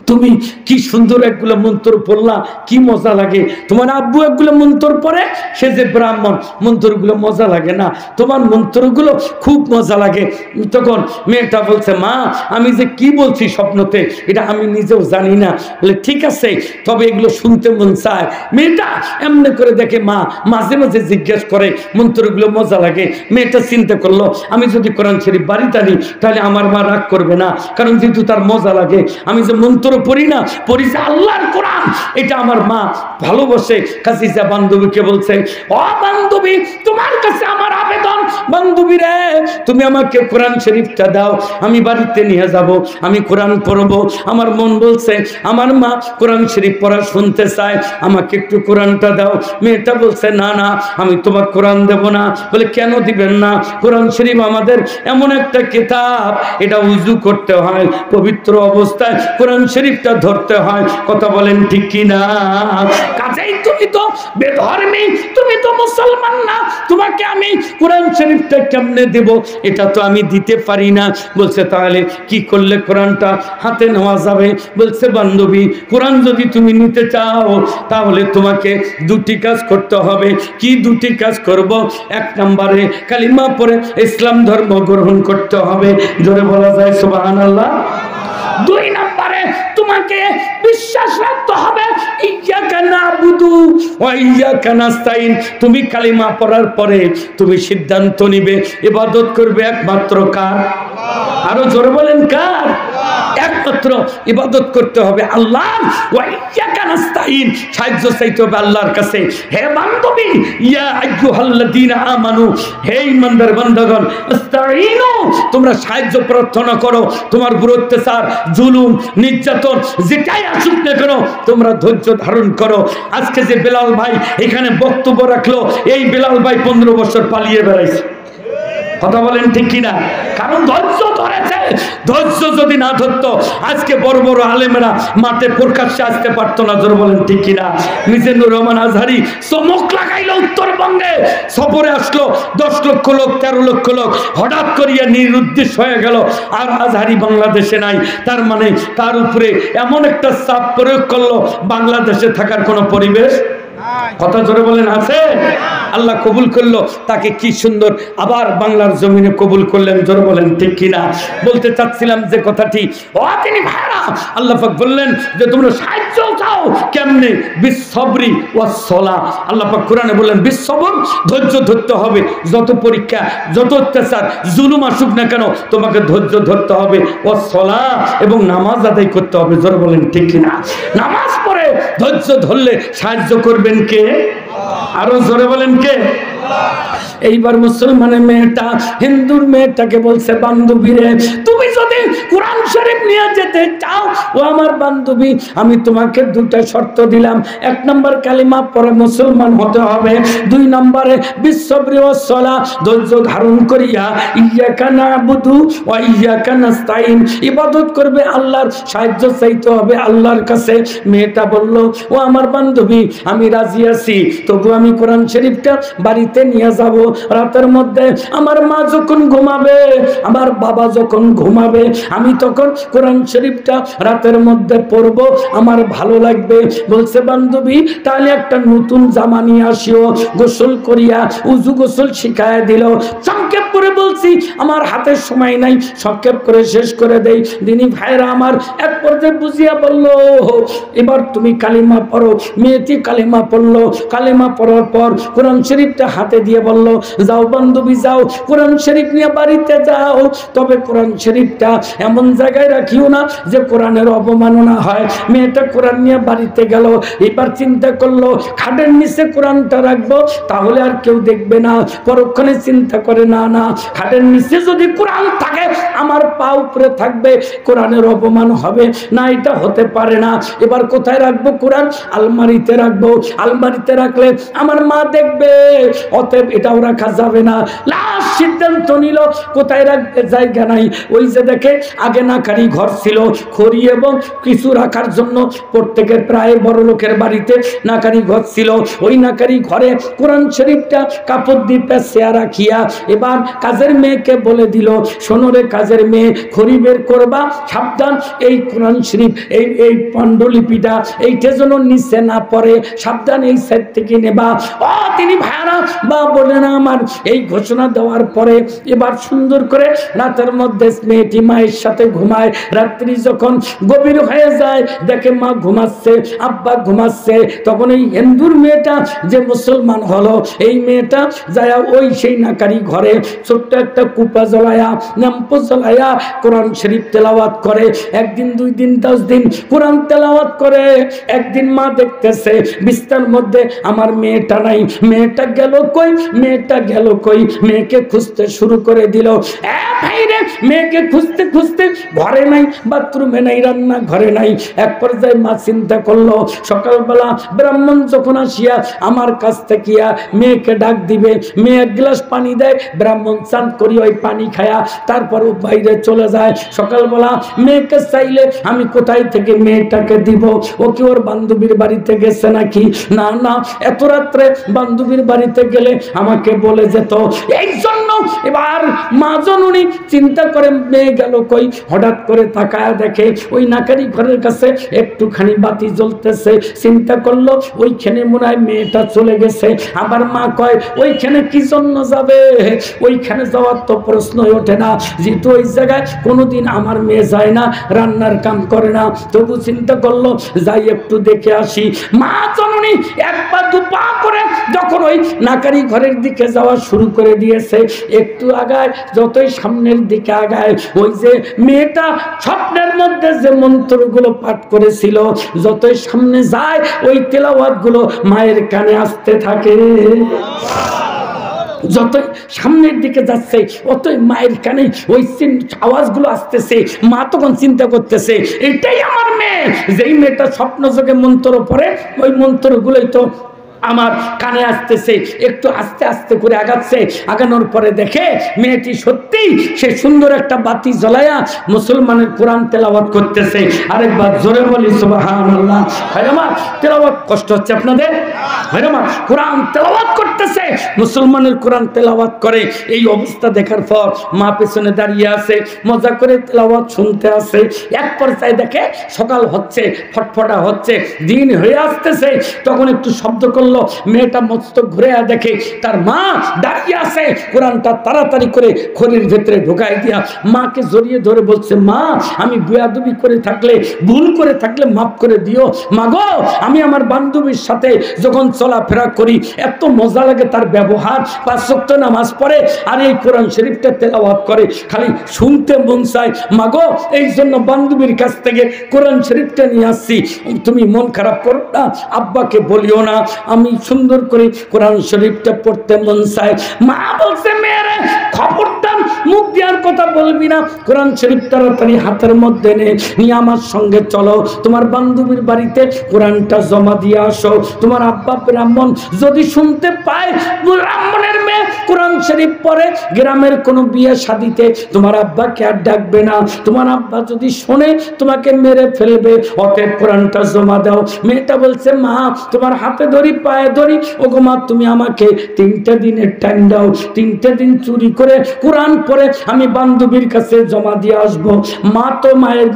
তুমি কি সুন্দর একগুলো মন্ত্র পড়লা, কি মজা লাগে। তোমার আব্বু একগুলো মন্ত্র পড়ে, সে যে ব্রাহ্মণ, মন্ত্রগুলো মজা লাগে না, তোমার মন্ত্রগুলো খুব মজা লাগে। তখন মেয়েটা বলছে, মা, আমি যে কি বলছি স্বপ্নতে, এটা আমি নিজেও জানি না। বলে, ঠিক আছে, তবে এগুলো শুনতে মন চায়। মেয়েটা এমনি করে দেখে, মা মাঝে মাঝে জিজ্ঞেস করে, মন্ত্রগুলো মজা লাগে। মেয়েটা চিন্তা করলো, আমি যদি কোরআন শরীফ বাড়িতে আনি তাহলে আমার মা রাগ করবে না, কারণ যেহেতু তার মজা লাগে। আমি যে মন্ত্র পড়ি না, পড়ি যে আল্লাহর কোরআন, এটা আমার মা ভালোবাসে। কাজী যা বান্ধবীকে বলছে, ও বান্ধবী, তোমার কাছে আমার আবেদন, বান্ধবী রে, তুমি আমাকে কোরআন শরীফটা দাও, আমি বাড়িতে নিয়ে যাব, আমি কোরআন পড়বো। আমার মন বলছে, আমার মা কোরআন শরীফ পড়া শুনতে চায়, আমাকে একটু কোরআনটা দাও। মেয়েটা বলছে, না না, আমি তোমার কোরআন দেব না। বলে, কেন দিবেন না? কোরআন শরীফ আমাদের এমন একটা কিতাব, এটা উজু করতে হয়, পবিত্র অবস্থায় কোরআন শরীফটা ধরতে হয়। কথা বলেন ঠিক কি না? কাজেই তুমি তো বেধর্মী, তুমি তো মুসলমান না, তোমাকে আমি কোরআন শরীফটা কেমনে দেব, এটা তো আমি দিতে পারি না। বলছে, তাহলে কি করলে কোরআনটা হাতে নেওয়া যাবে? বলছে, বান্ধবী, কোরআন যদি তুমি নিতে চাও তাহলে তোমাকে দুটি কাজ করতে হবে। কি দুটি কাজ করব? এক নম্বরে কালিমা পড়ে ইসলাম ধর্ম গ্রহণ করতে হবে, জোরে বলা যায় সুবহানাল্লাহ। দুই নম্বরে তোমাকে বিশ্বাস রাখতে হবে, ইয়্যাকা না'বুদু ওয়া ইয়্যাকা নাস্তাইন। তুমি কালিমা পড়ার পরে তুমি সিদ্ধান্ত নিবে ইবাদত করবে একমাত্র কার? আরো জোরে বলেন, কার? একমাত্র ইবাদত করতে হবে আল্লাহর। ওয়া ইয়্যাকা নাস্তাইন, সাহায্য চাইতে হবে আল্লাহর কাছে। হে বান্ধবী, ইয়া আইয়ুহাল্লাযীনা আমানু, হে ঈমানদার বান্দাগণ, আস্তাঈনু, তোমরা সাহায্য প্রার্থনা করো। তোমার উপর অত্যাচার, জুলুম, নির্যাতন যেটাই আসুক না কেন, তোমরা ধৈর্য ধারণ করো। আজকে যে বেলাল ভাই এখানে বক্তব্য রাখলো, এই বেলাল ভাই 15 বছর পালিয়ে বেড়াইছে। কথা বলেন ঠিক কিনা? কারণ ধৈর্য ধরেছে। ধৈর্য যদি না ধরতো আজকে বড় বড় আলেমেরা মাঠে প্রকাশ্যে আসতে পারতো না। জোর বলেন ঠিক কিনা? মিজানুর রহমান আজহারি চমক লাগাইলো, উত্তরবঙ্গে সফরে আসলো, 10 লক্ষ লোক, 13 লক্ষ লোক, হঠাৎ করিয়া নিরুদ্দেশ হয়ে গেল। আর আজহারি বাংলাদেশে নাই, তার মানে তার উপরে এমন একটা চাপ প্রয়োগ করলো, বাংলাদেশে থাকার কোনো পরিবেশ। কথা জোরে বলেন, আছে? আল্লাহ কবুল করলো তাকে, কি সুন্দর আবার বাংলার জমিনে কবুল করলেন। জোরে বলেন ঠিক কিনা? বলতে চাচ্ছিলাম যে কথাটি, ও তিনি ভাইরা, আল্লাহ পাক বললেন যে তোমরা সাহায্য চাও কেমনে? বিসসবরি ওয়াস সালাহ। আল্লাহ পাক কোরআনে বললেন বিসসবর, ধৈর্য ধরতে হবে। যত পরীক্ষা, যত অত্যাচার, জুলুম আসুক না কেন, তোমাকে ধৈর্য ধরতে হবে। ওয়াস সালাহ, এবং নামাজ আদায় করতে হবে। জোরে বলেন ঠিক কিনা? নামাজ পড়ে ধৈর্য ধরলে সাহায্য করবেন কে? আরো জোরে বলেন কে? এইবার মুসলমানের মেয়েটা হিন্দুর মেয়েটাকে বলছে, বান্ধবী রে, তুমি যদি কোরআন শরীফ নিয়ে যেতে চাও, ও আমার বান্ধবী, আমি তোমাকে দুটা শর্ত দিলাম। 1 নম্বর কালিমা পড়ে মুসলমান হতে হবে। 2 নম্বরে বিসসবরি ওয়াস সালাহ, ধৈর্য ধারণ করিয়া ইয়্যাকা না'বুদু ওয়া ইয়্যাকা নাস্তাইন, ইবাদত করবে আল্লাহর, সাহায্য চাইতে হবে আল্লাহর কাছে। মেয়েটা বলল, ও আমার বান্ধবী, আমি রাজি আছি, তবু আমি কোরআন শরীফটা বাড়িতে নিয়ে যাব। রাতের মধ্যে আমার মা যখন ঘুমাবে, আমার বাবা যখন ঘুমাবে, আমি তখন কোরআন শরীফটা রাতের মধ্যে পড়ব, আমার ভালো লাগবে। বলছে, বান্ধবী, তাহলে একটা নতুন জামা নিয়ে আসিও। গোসল করিয়া উজু গোসল শিখায় দিল। সংক্ষেপ করে বলছি, আমার হাতের সময় নাই, সংক্ষেপ করে শেষ করে দেই। দিনী ভাইরা আমার, এক পর্যায়ে বুঝিয়া বলল, এবার তুমি কালিমা পড়ো। মেয়েটি কালিমা পড়লো। কালিমা পড়ার পর কোরআন শরীফটা হাতে দিয়ে বলল, যাও বান্ধবী যাও, কোরআন শরীফ নিয়ে বাড়িতে যাও, তবে কোরআন শরীফটা এমন জায়গায় রাখিও না যে কোরআনের অবমাননা হয়। মেয়েটা কোরআন নিয়ে বাড়িতে গেল, এবার চিন্তা করলো খাটের নিচে কোরআনটা রাখবো তাহলে আর কেউ দেখবে না। পরক্ষণে চিন্তা করে না না, খাটের নিচে যদি কোরআন থাকে আমার পা উপরে থাকবে, কোরআনের অপমান হবে না, এটা হতে পারে না। এবার কোথায় রাখবো কোরআন? আলমারিতে রাখবো। আলমারিতে রাখলে আমার মা দেখবে, অতএব এটাও রাখা যাবে না। লাস্ট সিদ্ধান্ত নিল কোথায় রাখবে, জায়গা নাই। ওই যে দেখে আগে নাকারি ঘর ছিল, খড়ি এবং কিছু রাখার জন্য প্রত্যেকের প্রায় বড় লোকের বাড়িতে নাকারি ঘর ছিল। ওই নাকারি ঘরে কোরআন শরীফটা কাপড় দিয়ে পেঁচিয়ে রাখিয়া এবার কাজের মেয়েকে বলে দিল, শোনো রে কাজের মেয়ে, খড়ি বের করবা, সাবধান এই কোরআন শরীফ এই পাণ্ডুলিপিটা এইটা যেন নিচে না পড়ে, সাবধান এই সাইড থেকে নেবা। ও তিনি ভাইরা বা বলে না আমার এই ঘোষণা দেওয়ার পরে এবার সুন্দর করে রাতের মধ্যে মেয়েটি মায়ের সাথে ঘুমায়। রাত্রি যখন গভীর হয়ে যায় দেখে মা ঘুমাচ্ছে, আব্বা ঘুমাচ্ছে, তখন এই হিন্দুর মেয়েটা যে মুসলমান হলো, এই মেয়েটা যায় ওই সেই নাকারি ঘরে ছোট্ট একটা কুপা জ্বলায়া ল্যাম্প জ্বলায়া কোরআন শরীফ তেলাওয়াত করে। একদিন, 2 দিন, 10 দিন কোরআন তেলাওয়াত করে। একদিন মা দেখতেছে বিস্তার মধ্যে আমার মেয়েটা নাই, মেয়েটা গেল কই, মেয়েটা গেল কই, মেয়েকে খুঁজতে শুরু করে দিল। ভাইরে মেয়েকে খুঁজতে খুঁজতে ঘরে নাই, বাথরুমে নাই, রান্না ঘরে নাই। এক পর্যায়ে মা চিন্তা করলো সকালবেলা ব্রাহ্মণ যখন আসিয়া আমার কাছ থেকে মেয়েকে ডাক দিবে, মেয়ে এক গ্লাস পানি দেয়, ব্রাহ্মণ চান করি ওই পানি খায়া তারপর বাইরে চলে যায়। সকালবেলা মেয়েকে চাইলে আমি কোথায় থেকে মেয়েটাকে দিব? ও কি ওর বান্ধবীর বাড়িতে গেছে নাকি? না না, এত রাত্রে বান্ধবীর বাড়িতে গেলে আমাকে বলে যেত। এই জন্য এবার মা জননী চিন্তা করে মেয়ে গেল কই। হঠাৎ করে তাকায়া দেখে ওই নাকারি ঘরের কাছে একটুখানি বাতি জ্বলতেছে। চিন্তা করলো ওইখানে মনে হয় মেয়েটা চলে গেছে। আবার মা কয় ওইখানে কি জন্য যাবে? ওইখানে যাওয়ার তো প্রশ্নই ওঠে না, যেহেতু ওই জায়গায় কোনোদিন আমার মেয়ে যায় না, রান্নার কাম করে না। তবু চিন্তা করলো যাই একটু দেখে আসি। মা জননী 1 পা 2 পা করে যখন ওই নাকারি ঘরের দিকে যাওয়া শুরু করে দিয়েছে, একটু আগায়, যতই সামনের দিকে আগায় ওই যে মেয়েটা স্বপ্নের মধ্যে যে মন্ত্রগুলো পাঠ করেছিল, যতই সামনে যায় ওই তেলাওয়াত গুলো মায়ের কানে আসতে থাকে। যতই সামনের দিকে যাচ্ছে অতই মায়ের কানে ওই আওয়াজগুলো আসতেছে। মা তখন চিন্তা করতেছে এটাই আমার মেয়ে। যেই মেয়েটা স্বপ্ন যোগে মন্ত্র পড়ে ওই মন্ত্রগুলোই তো আমার কানে আসতেছে। একটু আস্তে আস্তে করে আগাচ্ছে, আগানোর পরে দেখে মেয়েটি সত্যি সে সুন্দর একটা বাতি জ্বলায়া মুসলমানের কোরআন তেলাওয়াত করতেছে। আরেকবার জোরে বলি সুবহানাল্লাহ। ভাইরা তেলাওয়াত কষ্ট হচ্ছে আপনাদের? ভাইরা কোরআন তেলাওয়াত করতেছে, মুসলমানের কোরআন তেলাওয়াত করে। এই অবস্থা দেখার পর মা পেছনে দাঁড়িয়ে আছে, মজা করে তেলাওয়াত শুনতে আছে। এক পর্যায়ে দেখে সকাল হচ্ছে, ফটফটা হচ্ছে, দিন হয়ে আসতেছে। তখন একটু শব্দ করলো, মেয়েটা মস্তক ঘুরে দেখে তার মা দাঁড়িয়ে আছে। কোরআনটা তাড়াতাড়ি করে খড়ির ভেতরে ঢোকাই দিয়া মাকে জড়িয়ে ধরে বলছে, মা আমি বেয়াদবি করে থাকলে, ভুল করে থাকলে মাফ করে দিও। মা গো, আমি আমার বান্ধবীর সাথে যখন চলাফেরা করি এত মজা লাগে, তার ব্যবহার, 5 ওয়াক্ত নামাজ পড়ে আর এই কোরআন শরীফটা তেলাওয়াত করে, খালি শুনতে মন চায়। মা গো, এই জন্য বান্ধবীর কাছ থেকে কোরআন শরীফটা নিয়ে আসছি, তুমি মন খারাপ করো না, আব্বাকে বলিও না, আমি সুন্দর করে কোরআন শরীফটা পড়তে মন চায়। মা বলছে, মেয়েরে খবরদার মুখ দেওয়ার কথা বলবি না, কোরআন শরীফ তাড়াতাড়ি হাতের মধ্যে নিয়ে আমার সঙ্গে চলো, তোমার বান্ধবীর বাড়িতে কোরআনটা জমা দিয়ে আসো। তোমার আব্বা ব্রাহ্মণ যদি শুনতে পায় ব্রাহ্মণের মেয়ে কোরআন শরীফ পড়ে, গ্রামের কোনো বিয়ে শাদিতে তোমার আব্বাকে আর ডাকবে না। তোমার আব্বা যদি শোনে তোমাকে মেরে ফেলবে, অতএব কোরআনটা জমা দাও। মেয়েটা বলছে, মা তোমার হাতে ধরি, পায়ে ধরি, ওগো মা তুমি আমাকে 3টা দিনের টাইম দাও, 3টে দিন চুরি করে কোরআন কোরআন পড়ে আমি বান্ধবীর কাছে জমা দিয়ে আসবো। মা তো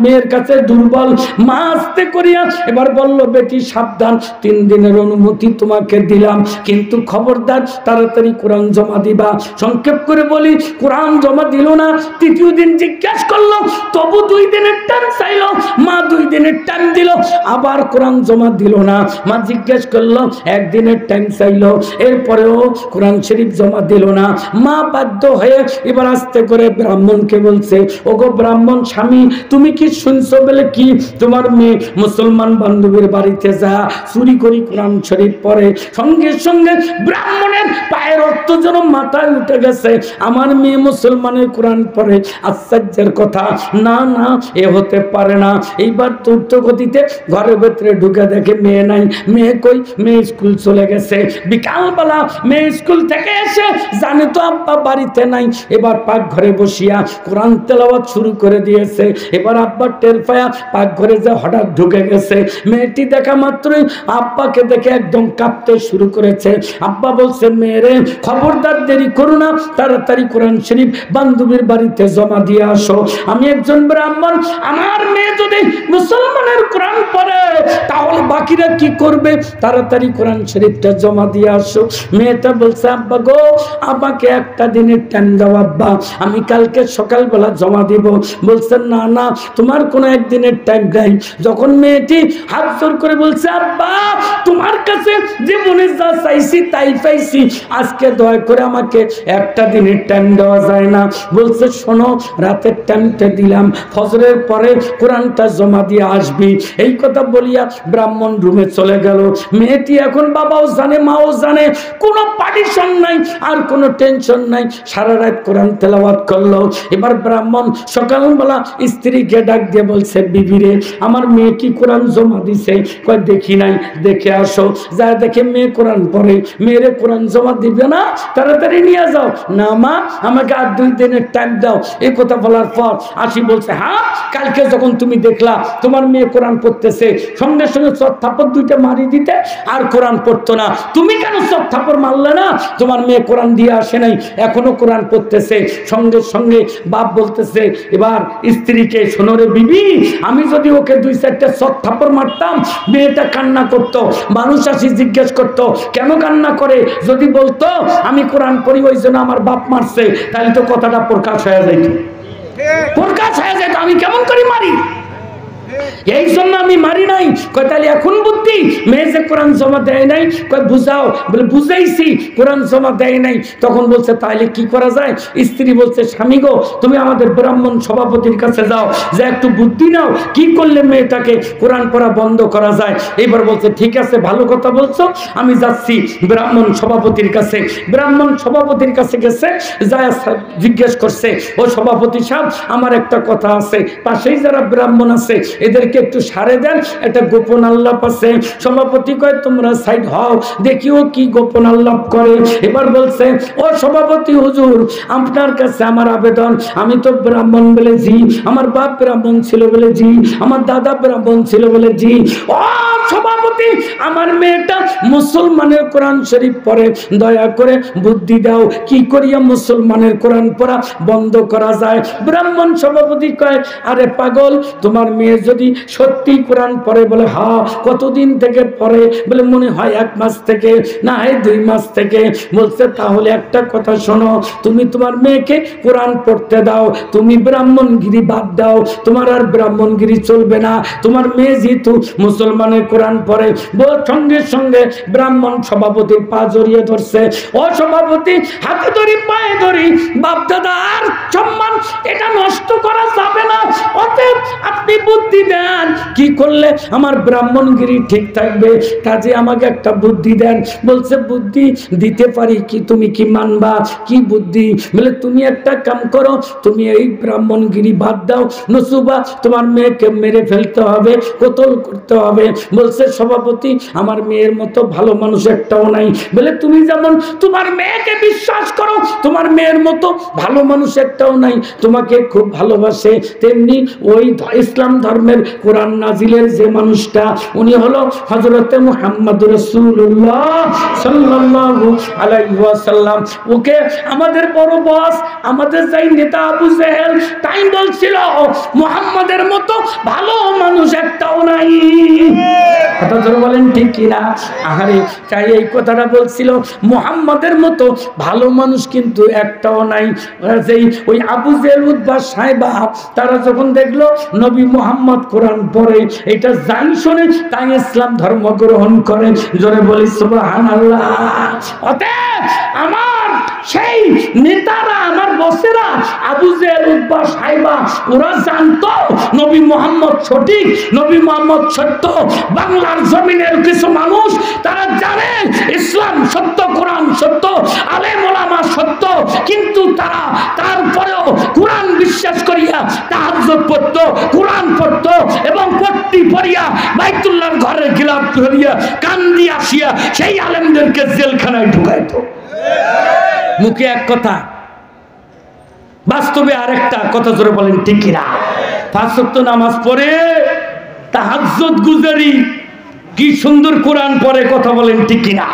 মেয়ের কাছে দুর্বল, মা আস্তে করিয়া এবার বলল, বেটি সাবধান, 3 দিনের অনুমতি তোমাকে দিলাম, কিন্তু খবরদার তাড়াতাড়ি কোরআন জমা দিবা। সংক্ষেপ করে বলি, কোরআন জমা দিল না। 3য় দিন জিজ্ঞেস করলো, তবু 2 দিনের টাইম চাইলো। মা 2 দিনের টাইম দিল, আবার কোরআন জমা দিল না। মা জিজ্ঞেস করলো, 1 দিনের টাইম চাইলো, এরপরেও কোরআন শরীফ জমা দিল না। মা বাধ্য হয়ে এবার আস্তে করে ব্রাহ্মণকে বলছে, ওগো ব্রাহ্মণ স্বামী, তুমি কি শুনছো? বলে কি? তোমার মেয়ে মুসলমান বান্ধবীর বাড়িতে যা চুরি করি কোরআন শরীফ পড়ে। সঙ্গে সঙ্গে ব্রাহ্মণের পায়ের রক্ত যেন মাথায় উঠে গেছে। আমার মেয়ে মুসলমানের কোরআন পড়ে, আশ্চর্যের কথা, না না এ হতে পারে না। এইবার দ্রুত গতিতে ঘরের ভেতরে ঢুকে দেখে মেয়ে নাই। মেয়ে কই? মেয়ে স্কুল চলে গেছে। বিকালবেলা মেয়ে স্কুল থেকে এসে জানে তো আব্বা বাড়িতে নাই, এবার পাক ঘরে বসিয়া কোরআন তেলাওয়াত শুরু করে দিয়েছে। এবার আব্বা টের পায়া পাক ঘরে যা হঠাৎ ঢুকে গেছে। মেয়েটি দেখা মাত্রই আব্বাকে দেখে একদম কাঁপতে শুরু করেছে। আব্বা বলছে, মেয়েরে খবরদার দেরি করো না, তাড়াতাড়ি কোরআন শরীফ বান্ধবীর বাড়িতে জমা দিয়ে আসো। আমি একজন ব্রাহ্মণ, আমার মেয়ে যদি মুসলমানের কোরআন পড়ে তাহলে বাকিরা কি করবে? তাড়াতাড়ি কোরআন শরীফটা জমা দিয়ে আসো। মেয়েটা বলছে, আব্বা গো, আমাকে একটা দিনের টাইম দাও আব্বা, আমি কালকে সকালবেলা জমা দিব। বলছেন, না না, তোমার কোনো একদিনের টাইম নাই। যখন মেয়েটি হাত জোর করে বলছে, আব্বা তোমার কাছে যে মনে যা চাইছি তাই পাইছি, আজকে দয়া করে আমাকে একটা দিনের টাইম দেওয়া যায় না? বলছে, শোনো, রাতের টাইমটা দিলাম, ফজরের পরে কোরআনটা জমা দিয়ে আসবি। এই কথা বলিয়া ব্রাহ্মণ রুমে চলে গেল। মেয়েটি এখন বাবাও জানে, মাও জানে, কোনো পার্টিশন নাই আর কোনো টেনশন নাই। সারা রাত কোরআন তেলাওয়াত করলো। এবার ব্রাহ্মণ সকালবেলা স্ত্রীকে ডাক দিয়ে বলছে, বিবি রে, আমার মেয়ে কি কোরআন জমা দিছে? কয়, দেখি নাই, দেখে আসো। যা দেখে মেয়ে কোরআন পড়ে। মেয়েরে কোরআন জমা দিবে না, তাড়াতাড়ি নিয়ে যাও। না মা, আমাকে আর 2 দিনের টাইম দাও। এই কথা বলার পর আসি বলছে, হ্যাঁ, কালকে যখন তুমি দেখলা তোমার মেয়ে কোরআন পড়তেছে, সঙ্গে সঙ্গে চট থাপ্পড় 2টা মারি দিতে, আর কোরআন পড়তো না। তুমি কেন চট থাপ্পড় মারলে না? তোমার মেয়ে কোরআন দিয়ে আসে নাই, এখনো কোরআন পড়তেছে। সঙ্গে সঙ্গে বাপ বলতেছে এবার স্ত্রীকে, শোনো রে বিবি, আমি যদি ওকে 2-4টা চট থাপ্পড় মারতাম, মেয়েটা কান্না করতো। মানুষ আসি জিজ্ঞেস করতো, কেন কান্না করে? যদি বলতো আমি কোরআন পড়ি ওই জন্য আমার বাপ মারছে, তাহলে তো কথাটা প্রকাশ হয়ে যাইত। প্রকাশ হয়ে যেত, আমি কেমন করে মারি, এই জন্য আমি মারি নাই। কয়, তাহলে এখন বুদ্ধি? মেয়ে যে কোরআন জমা দেয় নাই, কয় বুঝাও। বলে, বুঝাইছি, কোরআন জমা দেয় নাই। তখন বলছে, তাহলে কি করা যায়? স্ত্রী বলছে, স্বামী গো, তুমি আমাদের ব্রাহ্মণ সভাপতির কাছে যাও, যে একটু বুদ্ধি নাও, কি করলে মেয়েটাকে কোরআন পড়া বন্ধ করা যায়। এবার বলছে, ঠিক আছে, ভালো কথা বলছো, আমি যাচ্ছি ব্রাহ্মণ সভাপতির কাছে। ব্রাহ্মণ সভাপতির কাছে গেছে, যায় জিজ্ঞেস করছে, ও সভাপতি সাহেব, আমার একটা কথা আছে, পাশেই যারা ব্রাহ্মণ আছে এদেরকে একটু সারে দেন, এটা গোপন আল্লাপ আছে। সভাপতি কয়, তোমরা সাইড হও, দেখিও কি গোপন আল্লাপ করে। এবার বলছে, ও সভাপতি হুজুর, আপনার কাছে আমার আবেদন, আমি তো ব্রাহ্মণ বলে জি, আমার বাপ ব্রাহ্মণ ছিল বলে জি, আমার দাদা ব্রাহ্মণ ছিল বলে জি। ও সভাপতি, আমার মেয়েটা মুসলমানের কোরআন শরীফ পড়ে, দয়া করে বুদ্ধি দাও, কি করিয়া মুসলমানের কোরআন পড়া বন্ধ করা যায়। ব্রাহ্মণ সভাপতি কয়, আরে পাগল, তোমার মেয়ে যদি সত্যি কোরআন পড়ে? বলে, হ্যাঁ। কতদিন থেকে পড়ে? বলে, মনে হয় 1 মাস থেকে, না হয় 2 মাস থেকে। বলছে, তাহলে একটা কথা শোনো, তুমি তোমার মেয়েকে কোরআন পড়তে দাও, তুমি ব্রাহ্মণগিরি বাদ দাও, তোমার আর ব্রাহ্মণগিরি চলবে না। তোমার মেয়ে যেহেতু মুসলমানের কোরআন পড়ে। সঙ্গে সঙ্গে ব্রাহ্মণ সভাপতির পা জড়িয়ে ধরছে। ও সভাপতি, হাতে ধরি, পায়ে ধরি, বাপ দাদার সম্মান এটা নষ্ট করা যাবে না, অতএব আপনি বুদ্ধি দেন, কি করলে আমার ব্রাহ্মণগিরি ঠিক থাকবে, কাজে আমাকে একটা বুদ্ধি দেন। বলছে, বুদ্ধি দিতে পারি, কি তুমি কি মানবা? কি বুদ্ধি? বলে, তুমি একটা কাম করো, তুমি এই ব্রাহ্মণগিরি বাদ দাও, নতুবা তোমার মেয়েকে মেরে ফেলতে হবে, কতল করতে হবে। বলছে, সভাপতি, আমার মেয়ের মতো ভালো মানুষ একটাও নাই। বলে তুমি যেমন তোমার মেয়েকে বিশ্বাস করো, তোমার মেয়ের মতো ভালো মানুষ একটাও নাই, তোমাকে খুব ভালোবাসে, তেমনি ওই ইসলাম ধর্মের কোরআন নাজিলের যে মানুষটা উনি হলো হযরতে মুহাম্মদ রাসূলুল্লাহ সাল্লাল্লাহু আলাইহি ওয়াসাল্লাম। ওকে আমাদের বড় বস, আমাদের যাই নেতা আবু জেহেল তাই বলছিল মুহাম্মাদের মতো ভালো মানুষ একটাও নাই। কথা জোরে বলেন ঠিক কিনা? আহারে তাই এই কথাটা বলছিল, মুহাম্মাদের মতো ভালো মানুষ কিন্তু একটাও নাই। যেই ওই আবু জেহেল উতবা সাইবা তারা যখন দেখলো নবী মুহাম্মদ কোরআন পড়ে, এটা যাই শোনে তাই ইসলাম ধর্ম গ্রহণ করে। জোরে বলি সুবহানাল্লাহ। অতএব আমার সেই নেতারা, আমার বসেরা আবু জেহেল উতবা সাইবা ওরা জানতো নবী মুহাম্মদ সঠিক, নবী মুহাম্মদ সত্য। বাংলার জমিনের কিছু মানুষ তারা জানে ইসলাম সত্য, কোরআন সত্য, আলেম ওলামা সত্য, কিন্তু তারা তারপরেও কোরআন বিশ্বাস করিয়া তাহাজ্জুদ পড়তো, কোরআন পড়তো এবং পট্টি পড়িয়া বাইতুল্লাহর ঘরের গিলাফ ধরিয়া কান্দি আসিয়া সেই আলেমদেরকে জেলখানায় ঢুকাইতো। মুখে এক কথা, বাস্তবে আরেকটা। কথা জোরে বলেন ঠিক কিনা? 5 ওয়াক্ত নামাজ পড়ে তাহাজ্জুদ গুজারি, কি সুন্দর কোরআন পড়ে। কথা বলেন ঠিক কিনা?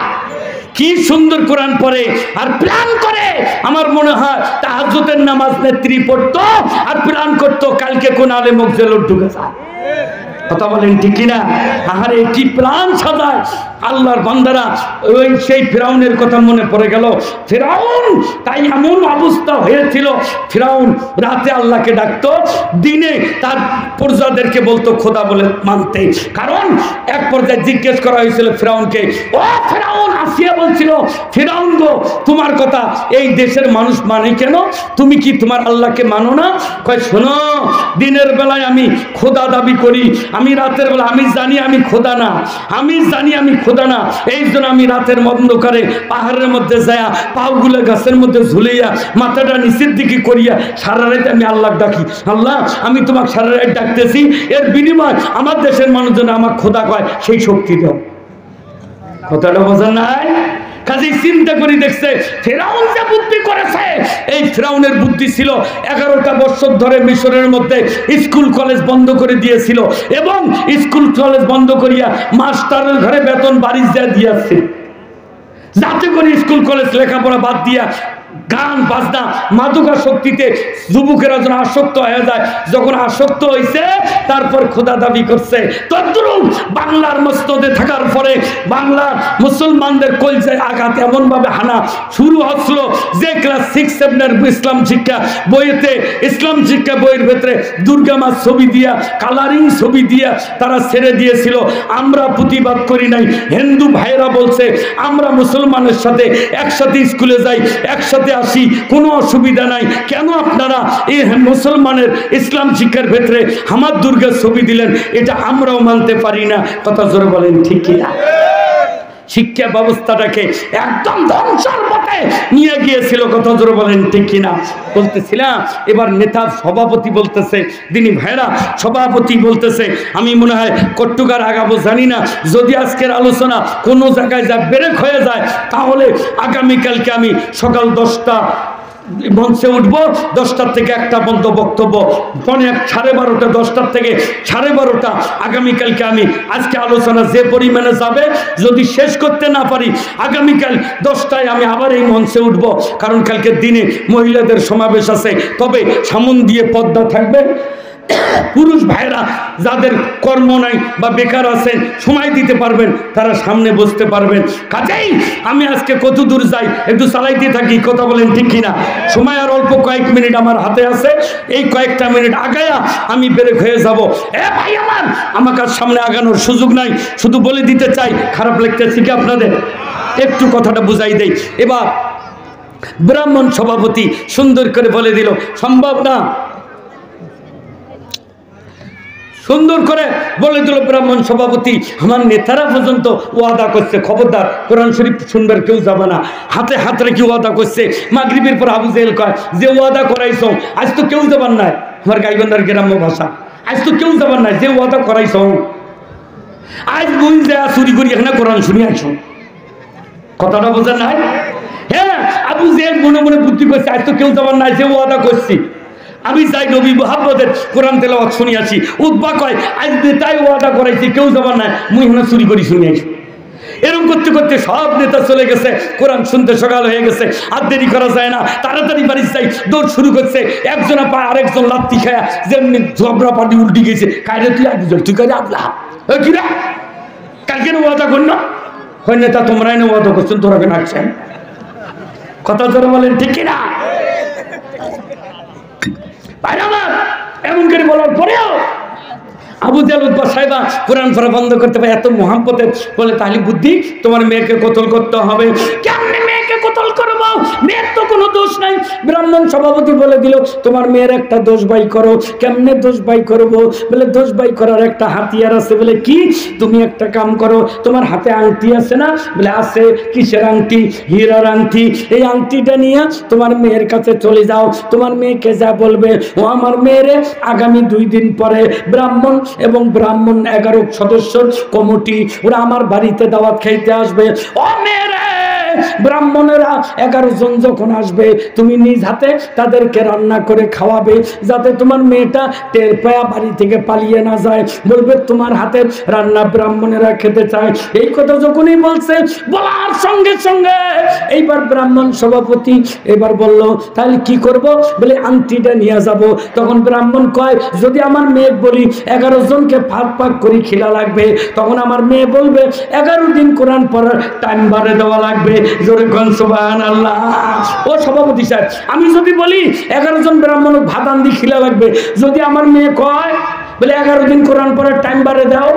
কি সুন্দর কোরআন পড়ে আর প্ল্যান করে। আমার মনে হয় তাহাজ্জুদের নামাজ নেত্রী পড়তো আর প্ল্যান করতো কালকে কোন আলেম জেলত ঢুকে যায়। কথা বলেন ঠিক কিনা? আহারে কি প্ল্যান সাজায় আল্লাহর বান্দারা। ওই সেই ফিরাউনের কথা মনে পড়ে গেল। ফিরাউন তাই এমন অবস্থা হয়েছিল, ফিরাউন রাতে আল্লাহকে ডাকতো, দিনে তার প্রজাদেরকে বলতো খোদা বলে মানতে। কারণ এক পর্যায়ে জিজ্ঞেস করা হয়েছিল ফিরাউনকে, ও ফিরাউন, আসিয়া বলছিল ফিরাউন গো তোমার কথা এই দেশের মানুষ মানে কেন? তুমি কি তোমার আল্লাহকে মানো না? কয় শোনো, দিনের বেলায় আমি খোদা দাবি করি, আমি রাতের বেলা আমি জানি আমি খোদা না, আমি জানি আমি খোদা না। এই জন্য আমি রাতের অন্ধকারে পাহাড়ের মধ্যে যায়া পাগুলো গাছের মধ্যে ঝুলিয়া মাথাটা নিচের দিকে করিয়া সারা রাত আমি আল্লাহ ডাকি, আল্লাহ আমি তোমাকে সারা রাত ডাকতেছি, এর বিনিময় আমার দেশের মানুষজন আমার খোদা কয় সেই শক্তি দাও। কথাটা বোঝা নাই? কাজে চিন্তা করে দেখছে ফিরাউন যে বুদ্ধি করেছে, এই ফিরাউনের বুদ্ধি ছিল 11টা বছর ধরে মিশরের মধ্যে স্কুল কলেজ বন্ধ করে দিয়েছিল এবং স্কুল কলেজ বন্ধ করিয়া মাস্টারের ঘরে বেতন বাড়ি দিয়েছে, যাতে করে স্কুল কলেজ লেখাপড়া বাদ দিয়া গান বাজনা মাদকাসক্তিতে যুবকেরা যেন আসক্ত হয়ে যায়। যখন আসক্ত হয়েছে তারপর খোদা দাবি করছে। তদ্রুপ বাংলার মসনদে থাকার পরে বাংলার মুসলমানদের কলজায় আঘাত এমন ভাবে হানা শুরু হচ্ছিল যে ক্লাস 6-7 ইসলাম শিক্ষা বইয়েতে, ইসলাম শিক্ষা বইয়ের ভেতরে দুর্গা মার ছবি দিয়া, কালারিং ছবি দিয়া তারা ছেড়ে দিয়েছিল। আমরা প্রতিবাদ করি নাই। হিন্দু ভাইয়েরা বলছে আমরা মুসলমানের সাথে একসাথে স্কুলে যাই, একসাথে আসি, কোনো অসুবিধা নাই, কেন আপনারা এই মুসলমানের ইসলাম শিক্ষার ভেতরে আমার দুর্গার ছবি দিলেন? এটা আমরাও মানতে পারি না। কথা জোরে বলেন ঠিক কিনা? শিক্ষা ব্যবস্থাটাকে একদম ধ্বংসের পথে নিয়ে গিয়েছিল। কথা জোরে বলেন ঠিক কিনা? বলতেছিলাম এবার নেতা সভাপতি বলতেছে, দিনী ভাইরা সভাপতি বলতেছে, আমি মনে হয় কট্টুকার আগাবো জানি না, যদি আজকের আলোচনা কোনো জায়গায় যা ব্রেক হয়ে যায় তাহলে আগামীকালকে আমি সকাল 10টা মঞ্চে উঠবো, 10টার থেকে 1টা পর্যন্ত বক্তব্য, 12:30 10টার থেকে 12:30 আগামীকালকে আমি আজকে আলোচনা যে পরিমাণে যাবে যদি শেষ করতে না পারি আগামীকাল 10টায় আমি আবার এই মঞ্চে উঠবো, কারণ কালকে দিনে মহিলাদের সমাবেশ আছে। তবে সামন দিয়ে পর্দা থাকবে, পুরুষ ভাইরা যাদের কর্ম নাই বা বেকার আছেন সময় দিতে পারবেন তারা সামনে বসতে পারবেন। কাজেই আমি আজকে কত দূর যাই একটু চালাইতে থাকি। কথা বলেন ঠিক কিনা? সময় আর অল্প কয়েক মিনিট আমার হাতে আছে, এই কয়েকটা মিনিট আগায়া আমি ব্রেক হয়ে যাব। এ ভাই আমার, আমাকে আর সামনে আগানোর সুযোগ নাই। শুধু বলে দিতে চাই, খারাপ লাগতেছে কি আপনাদের? একটু কথাটা বুঝাই দেই। এবার ব্রাহ্মণ সভাপতি সুন্দর করে বলে দিল সম্ভব না, সুন্দর করে বলে দিল ব্রাহ্মণ সভাপতি, আমার নেতারা পর্যন্ত ওয়াদা করছে, খবরদার কোরআন শরীফ শুনবার কেউ যাবে না। হাতে হাত রেখে ওয়াদা করছে। মাগরিবের পর আবু জেহেল কয় যে ওয়াদা করাইছ আজ তো কেউ যাবার নাই, আমার গাইবান্ধার গ্রাম্য ভাষা, আজ তো কেউ যাবার নাই যে ওয়াদা করাইছ। আজ বই যা চুরি করি এখানে কোরআন শুনি আইছো, কথাটা বোঝা নাই? হ্যাঁ, আবু জেহেল মনে মনে বুদ্ধি করছে, আজ তো কেউ যাবার নাই, যে ওয়াদা করছি আমি যাই নবী মুহাম্মদের কোরআন তেলাওয়াত শুনিয়াছি। উতবা কয় আজ নেতাই ওয়াদা করাইছি, কেউ যাবার নাই, মুই এখানে চুরি করি শুনিয়াছি। এরকম করতে করতে সব নেতা চলে গেছে, কোরআন শুনতে সকাল হয়ে গেছে, আর দেরি করা যায় না, তাড়াতাড়ি বাড়ি যাই, দৌড় শুরু করছে। একজনা পায় আরেকজন লাত্তি খায়া যেমনি ঝগড়া পাটি উল্টি গেছে, কায়রে তুই আবুজল, তুই কাজে আবলা কিরা কালকে ওয়াদা কর না হয় নেতা, তোমরা এনে ওয়াদা করছেন, তোরা কেন আসছেন? কথা তোরা বলেন ঠিক কিনা? এমন করে বলার পরেও আবু জেহেল উতবা সাহেবা কোরআন পড়া বন্ধ করতে পারে, এত মহাব্বতে বলে তাহলে বুদ্ধি তোমার মেয়েকে কতল করতে হবে। কেমনে মেয়েকে কতল করবো? মেয়ের তো কোনো দোষ নাই। ব্রাহ্মণ সভাপতি বলে দিল তোমার মেয়ের একটা দোষ বাই করো। কেমনে দোষ বাই করবো? বলে দোষ বাই করার একটা হাতিয়ার আছে। বলে কি? তুমি একটা কাম করো, তোমার হাতে আংটি আছে না? বলে আছে। কিসের আংটি? হীরার আংটি। এই আংটিটা নিয়ে তোমার মেয়ের কাছে চলে যাও, তোমার মেয়েকে যা বলবে, ও আমার মেয়েরে আগামী 2 দিন পরে ব্রাহ্মণ এবং ব্রাহ্মণ 11 সদস্যর কমিটি ওরা আমার বাড়িতে দাওয়াত খাইতে আসবে। ও মেয়েরে, ব্রাহ্মণেরা 11 জন যখন আসবে তুমি নিজ হাতে তাদেরকে রান্না করে খাওয়াবে, যাতে তোমার মেয়েটা টের পায়া বাড়ি থেকে পালিয়ে না যায়, বলবে তোমার হাতের রান্না ব্রাহ্মণেরা খেতে চায়। এই কথা যখনই বলছে, বলার সঙ্গে সঙ্গে এইবার ব্রাহ্মণ সভাপতি এবার বলল তাহলে কি করব? বলে আংটিটা নিয়ে যাব। তখন ব্রাহ্মণ কয় যদি আমার মেয়ে বলি 11 জনকে ভাগ ভাগ করে খিলা লাগবে, তখন আমার মেয়ে বলবে 11 দিন কোরআন পড়ার টাইম বাড়ে দেওয়া লাগবে। জোরে কোন সুবহানাল্লাহ। ও সভাপতি সাহেব, আমি যদি বলি 11 জন ব্রাহ্মণ ভাত আন্দি খিলা লাগবে, যদি আমার মেয়ে কয় বলে 11 দিন কোরআন পড়ার টাইম বাড়ে দাও,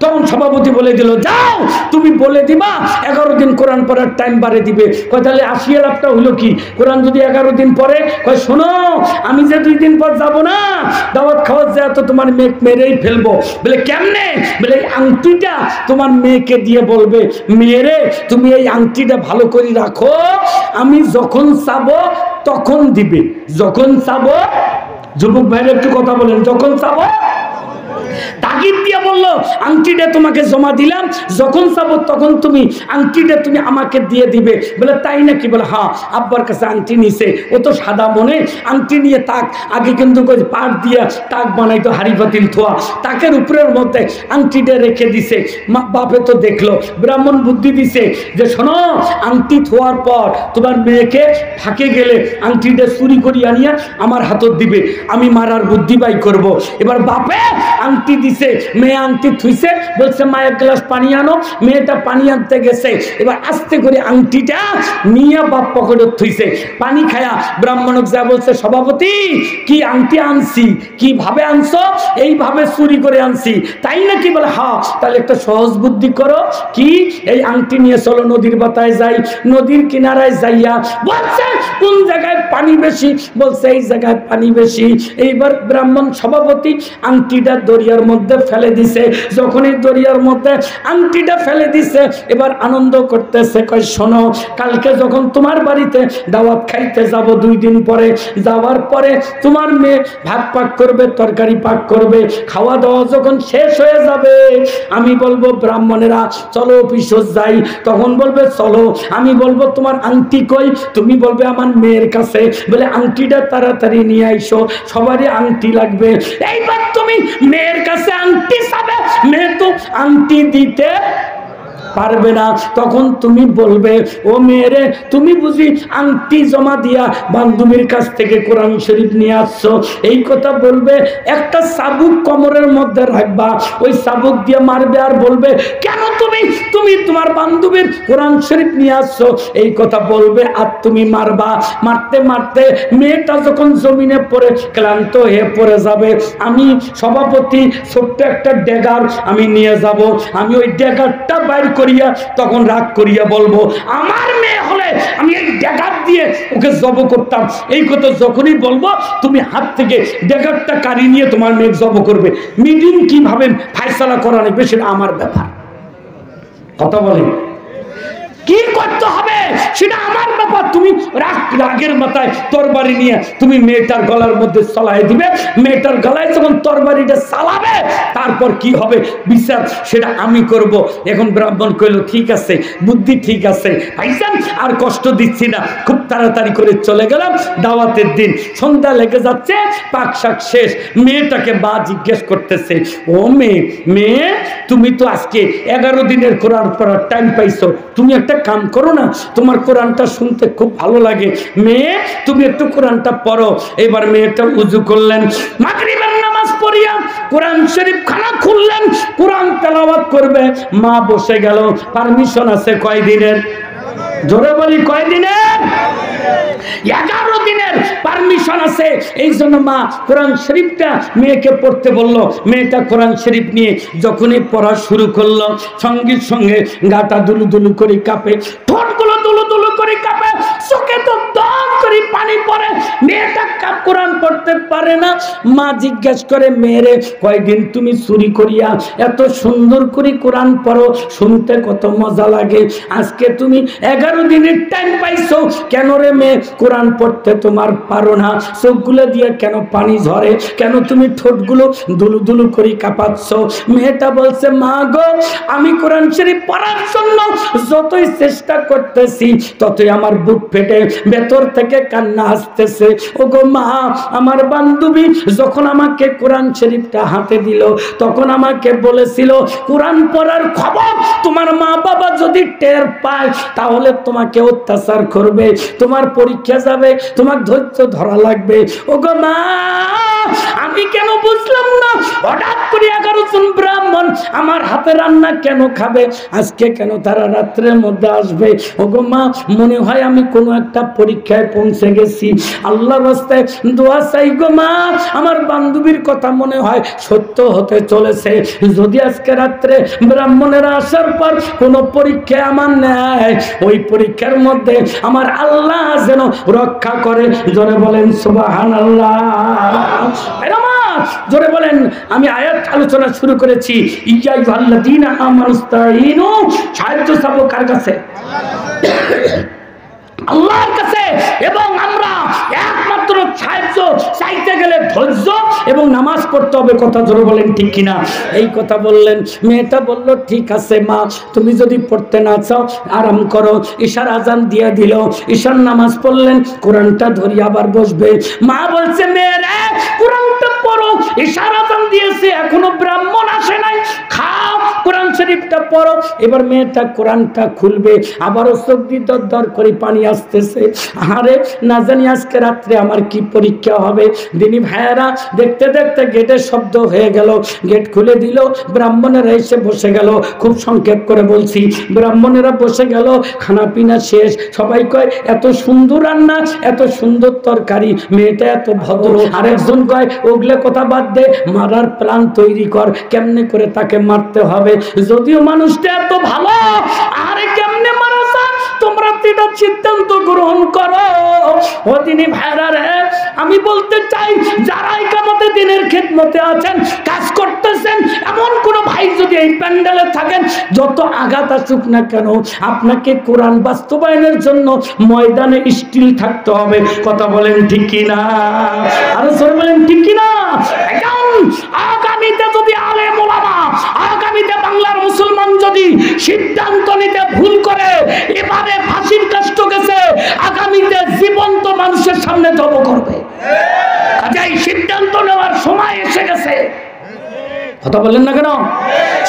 তখন সভাপতি বলে দিল যাও তুমি বলে দিবা 11 দিন কোরআন পড়ার টাইম বাড়ে দিবে। কয় তাহলে 80 লাভটা হলো কি? কোরআন যদি 11 দিন পরে, কয় শোনো আমি যে 2 দিন পর যাব না দাওয়াত খাওয়ার যায়, তো তোমার মেয়ে মেরেই ফেলবো। বলে কেমনে? বলে এই আংটিটা তোমার মেয়েকে দিয়ে বলবে মেয়েরে তুমি এই আংটিটা ভালো করে রাখো, আমি যখন চাবো তখন দিবে। যখন চাবো, যুবক ভাইরা একটু কথা বলেন, যখন চাবো তাগিদ দিয়ে বললো আংটিটা তোমাকে জমা দিলাম, যখন চাবো তখন তুমি আংটিটা তুমি আমাকে দিয়ে দিবে। বলে তাই নাকি? বলে হ্যাঁ, আব্বার কাছে আংটি নিছে, ও তো সাদা মনে, আংটি নিয়ে তাক আগে কিন্তু পাট দিয়ে তাক বানাইতো, হাড়ি পাতিল থোয়া, তাকের উপরের মধ্যে আংটিটা রেখে দিছে। মা বাপে তো দেখলো, ব্রাহ্মণ বুদ্ধি দিছে যে শোনো আংটি থোয়ার পর তোমার মেয়েকে ফাঁকে গেলে আংটিটা চুরি করি আনিয়া আমার হাতত দিবে, আমি মারার বুদ্ধি বাই করব। এবার বাপে আংটি দিছে, মেয়ে আংটি থুইছে, বলছে মা 1 গ্লাস পানি আনো। মেয়েটা পানি আনতে গেছে, এবার আস্তে করে আংটিটা নিয়ে বাপ পকেটে থুইছে। পানি খায়া ব্রাহ্মণক যা বলছে সভাপতি কি আংটি আনছি, কিভাবে আনছো? এইভাবে চুরি করে আনছি। তাই নাকি? বলে হ্যাঁ। তাহলে একটা সহজ বুদ্ধি করো, কি? এই আংটি নিয়ে চলো নদীর বাতায় যাই। নদীর কিনারায় যাইয়া বলছে কোন জায়গায় পানি বেশি? বলছে এই জায়গায় পানি বেশি। এইবার ব্রাহ্মণ সভাপতি আংটিটা দরিয়ার মধ্যে ফেলে দিছে। যখনই দরিয়ার মধ্যে আংটিটা ফেলে দিছে, এবার আনন্দ করতেছে, কয় শোনো কালকে যখন তোমার বাড়িতে দাওয়াত খাইতে যাব 2 দিন পরে, যাওয়ার পরে তোমার মেয়ে ভাত পাক করবে, তরকারি পাক করবে, খাওয়া দাওয়া যখন শেষ হয়ে যাবে আমি বলবো ব্রাহ্মণেরা চলো অফিসে যাই, তখন বলবে চলো। আমি বলবো তোমার আংটি কই? তুমি বলবে আমার মেয়ের কাছে। বলে আংটিটা তাড়াতাড়ি নিয়ে আইসো, সবারই আংটি লাগবে। এইবার তুমি মেয়ের কাছে আংটি চাবে, মেয়ে তো আংটি দিতে পারবে না। তখন তুমি বলবে ও মেয়েরে তুমি বুঝি আংটি জমা দিয়া বান্ধবীর কাছ থেকে কোরআন শরীফ নিয়ে আসছো। এই কথা বলবে, একটা চাবুক কোমরের মধ্যে রাখবা, ওই চাবুক দিয়ে মারবে আর বলবে কেন তুমি তোমার বান্ধবীর কোরআন শরীফ নিয়ে আসছো, এই কথা বলবে আর তুমি মারবা। মারতে মারতে মেয়েটা যখন জমিনে পড়ে ক্লান্ত হয়ে পড়ে যাবে, আমি সভাপতি ছোট্ট একটা ড্যাগার আমি নিয়ে যাব, আমি ওই ড্যাগারটা বাইর করিয়া তখন রাগ করিয়া বলবো আমার মেয়ে হলে আমি এই ড্যাগার দিয়ে ওকে জব করতাম। এই কথা যখনই বলবো তুমি হাত থেকে ড্যাগারটা কাড়ি নিয়ে তোমার মেয়ে জব করবে। মিটিং কিভাবে ফায়সালা করা নেবে সেটা আমার ব্যাপার। কথা বলেন কি করতে হবে সেটা আমার ব্যাপার। তুমি রাগের মাথায় তরবারি নিয়ে তুমি মেয়েটার গলার মধ্যে চলাই দিবে, মেয়েটার গলায় যখন তরবারিটা চালাবে তারপর কি হবে বিচার সেটা আমি করব। এখন ব্রাহ্মণ কইল ঠিক আছে, বুদ্ধি ঠিক আছে ভাইজান, আর কষ্ট দিচ্ছি না, খুব তাড়াতাড়ি করে চলে গেলাম। দাওয়াতের দিন, সন্ধ্যা লেগে যাচ্ছে, পাক শাক শেষ। মেয়েটাকে মা জিজ্ঞেস করতেছে, ও মেয়ে তুমি তো আজকে 11 দিনের কোরআন পড়ার টাইম পাইছো, তুমি একটা কাম করো না, তোমার কোরআনটা শুনতে খুব ভালো লাগে, মেয়ে তুমি একটু কোরআনটা পড়ো। এবার মেয়েটা উজু করলেন, মাগরিবের নামাজ পড়িয়া কোরআন শরীফ খানা খুললেন, কোরআন তেলাওয়াত করবে। মা বসে গেল। পারমিশন আছে কয় দিনের? জোরে বলি কয় দিনের? 11 দিনের পারমিশন আছে। এই জন্য মা কোরআন শরীফটা মেয়েকে পড়তে বলল। মেয়েটা কোরআন শরীফ নিয়ে যখনই পড়া শুরু করলো, সঙ্গে সঙ্গে গাটা দুলু দুলু করে কাঁপে, ঠোঁটগুলো দুলু দুলু করে কাঁপে, চোখে তো দম করে পানি পড়ে। মেয়েটা কোরআন পড়তে পারে না। মা জিজ্ঞাসা করে, মেয়েরে কয়দিন তুমি চুরি করিয়া এত সুন্দর করে কোরআন পড়ো, শুনতে কত মজা লাগে, আজকে তুমি 11 দিনের টাইম পাইছো, কেন রে মেয়ে কোরআন পড়তে তোমার পারো না? চোখগুলো দিয়ে কেন পানি ঝরে, কেন তুমি ঠোঁটগুলো দুলু দুলু করে কাঁপাচ্ছ? মেয়েটা বলছে, মা গো আমি কোরআন শরীফ পড়ার জন্য যতই চেষ্টা করতেছি ততই আমার বুক ফেটে ভেতর থেকে কান্না আসতেছে। ও গো মা, আমার বান্ধবী যখন আমাকে কোরআন শরীফটা হাতে দিল তখন আমাকে বলেছিল কোরআন পড়ার খবর তোমার মা বাবা যদি টের পায় তাহলে তোমাকে অত্যাচার করবে, তোমার পরীক্ষা যাবে, তোমার ধৈর্য ধরা লাগবে। ও গো মা, আমি কেন বুঝলাম না, হঠাৎ করে 11 জন ব্রাহ্মণ আমার হাতে রান্না কেন খাবে, আজকে কেন তারা রাত্রের মধ্যে আসবে? ও গো মা, মনে হয় আমি কোনো একটা পরীক্ষায় পৌঁছে গেছি, আল্লাহর রাস্তায় দোয়া চাই গো মা, আমার বান্ধবীর কথা মনে হয় সত্য হতে চলেছে। যদি আজকে রাত্রে ব্রাহ্মণেরা আসার পর কোনো পরীক্ষা আমার নেয়, ওই পরীক্ষার মধ্যে আমার আল্লাহ যেন রক্ষা করে। জোরে বলেন সুবহানাল্লাহ। জোরে বলেন। আমি আয়াত আলোচনা শুরু করেছি, ইয়া আইয়ুহাল্লাযীনা আমানুস্তাঈনু, সাহায্য চাবো কার কাছে? আল্লাহর কাছে। এবং আমরা একমাত্র সাহায্য চাইতে গেলে ধৈর্য এবং নামাজ পড়তে হবে। কথা জোরে বলেন ঠিক কিনা? এই কথা বললেন। মেয়েটা বলল, ঠিক আছে মা, তুমি যদি পড়তে না চাও আরাম করো। ঈশার আজান দিয়ে দিল, ঈশার নামাজ পড়লেন, কোরআনটা ধরি আবার বসবে। মা বলছে, মেয়েরা কোরআনটা পড়ো, ঈশার আজান দিয়েছে, এখনো ব্রাহ্মণ আসে নাই, খাও কোরআন শরীফটা পড়ো। এবার মেয়েটা কোরআনটা খুলবে, আবারও চোখ দিয়ে দর দর করে পানি আসতেছে। আরে না জানি আজকে রাত্রে আমার কি পরীক্ষা হবে। দিনী ভাইয়েরা, দেখতে দেখতে গেটের শব্দ হয়ে গেল, গেট খুলে দিল, ব্রাহ্মণেরা এসে বসে গেল। খুব সংক্ষেপ করে বলছি, ব্রাহ্মণেরা বসে গেল, খানা পিনা শেষ। সবাই কয় এত সুন্দর রান্না, এত সুন্দর তরকারি, মেয়েটা এত ভদ্র। আরেকজন কয় ওগুলো কথা বাদ দে, মারার প্ল্যান তৈরি কর, কেমনে করে তাকে মারতে হবে। যদিও মানুষটা এত ভালো, আরে কেমনে মারা যায় তোমরা এটা সিদ্ধান্ত গ্রহণ করো। ও দিনী ভাইরা রে, আমি বলতে চাই, যারা ইকামতে দিনের খিদমতে আছেন, কাজ করতেছেন, এমন কোন ভাই যদি এই প্যান্ডেলে থাকেন, যত আঘাত আসুক না কেন, আপনাকে কোরআন বাস্তবায়নের জন্য ময়দানে স্টিল থাকতে হবে। কথা বলেন ঠিক কিনা? আরো জোরে বলেন ঠিক কিনা? আগামীতে যদি আলেম ওলামা, আগামীতে বাংলার মুসলমান যদি সিদ্ধান্ত নিতে ভুল করে, এবারে ফাঁসির কাষ্ট গেছে, আগামীতে জীবন্ত মানুষের সামনে জব করবে। কাজেই সিদ্ধান্ত নেওয়ার সময় এসে গেছে। কথা বলেন না কেন?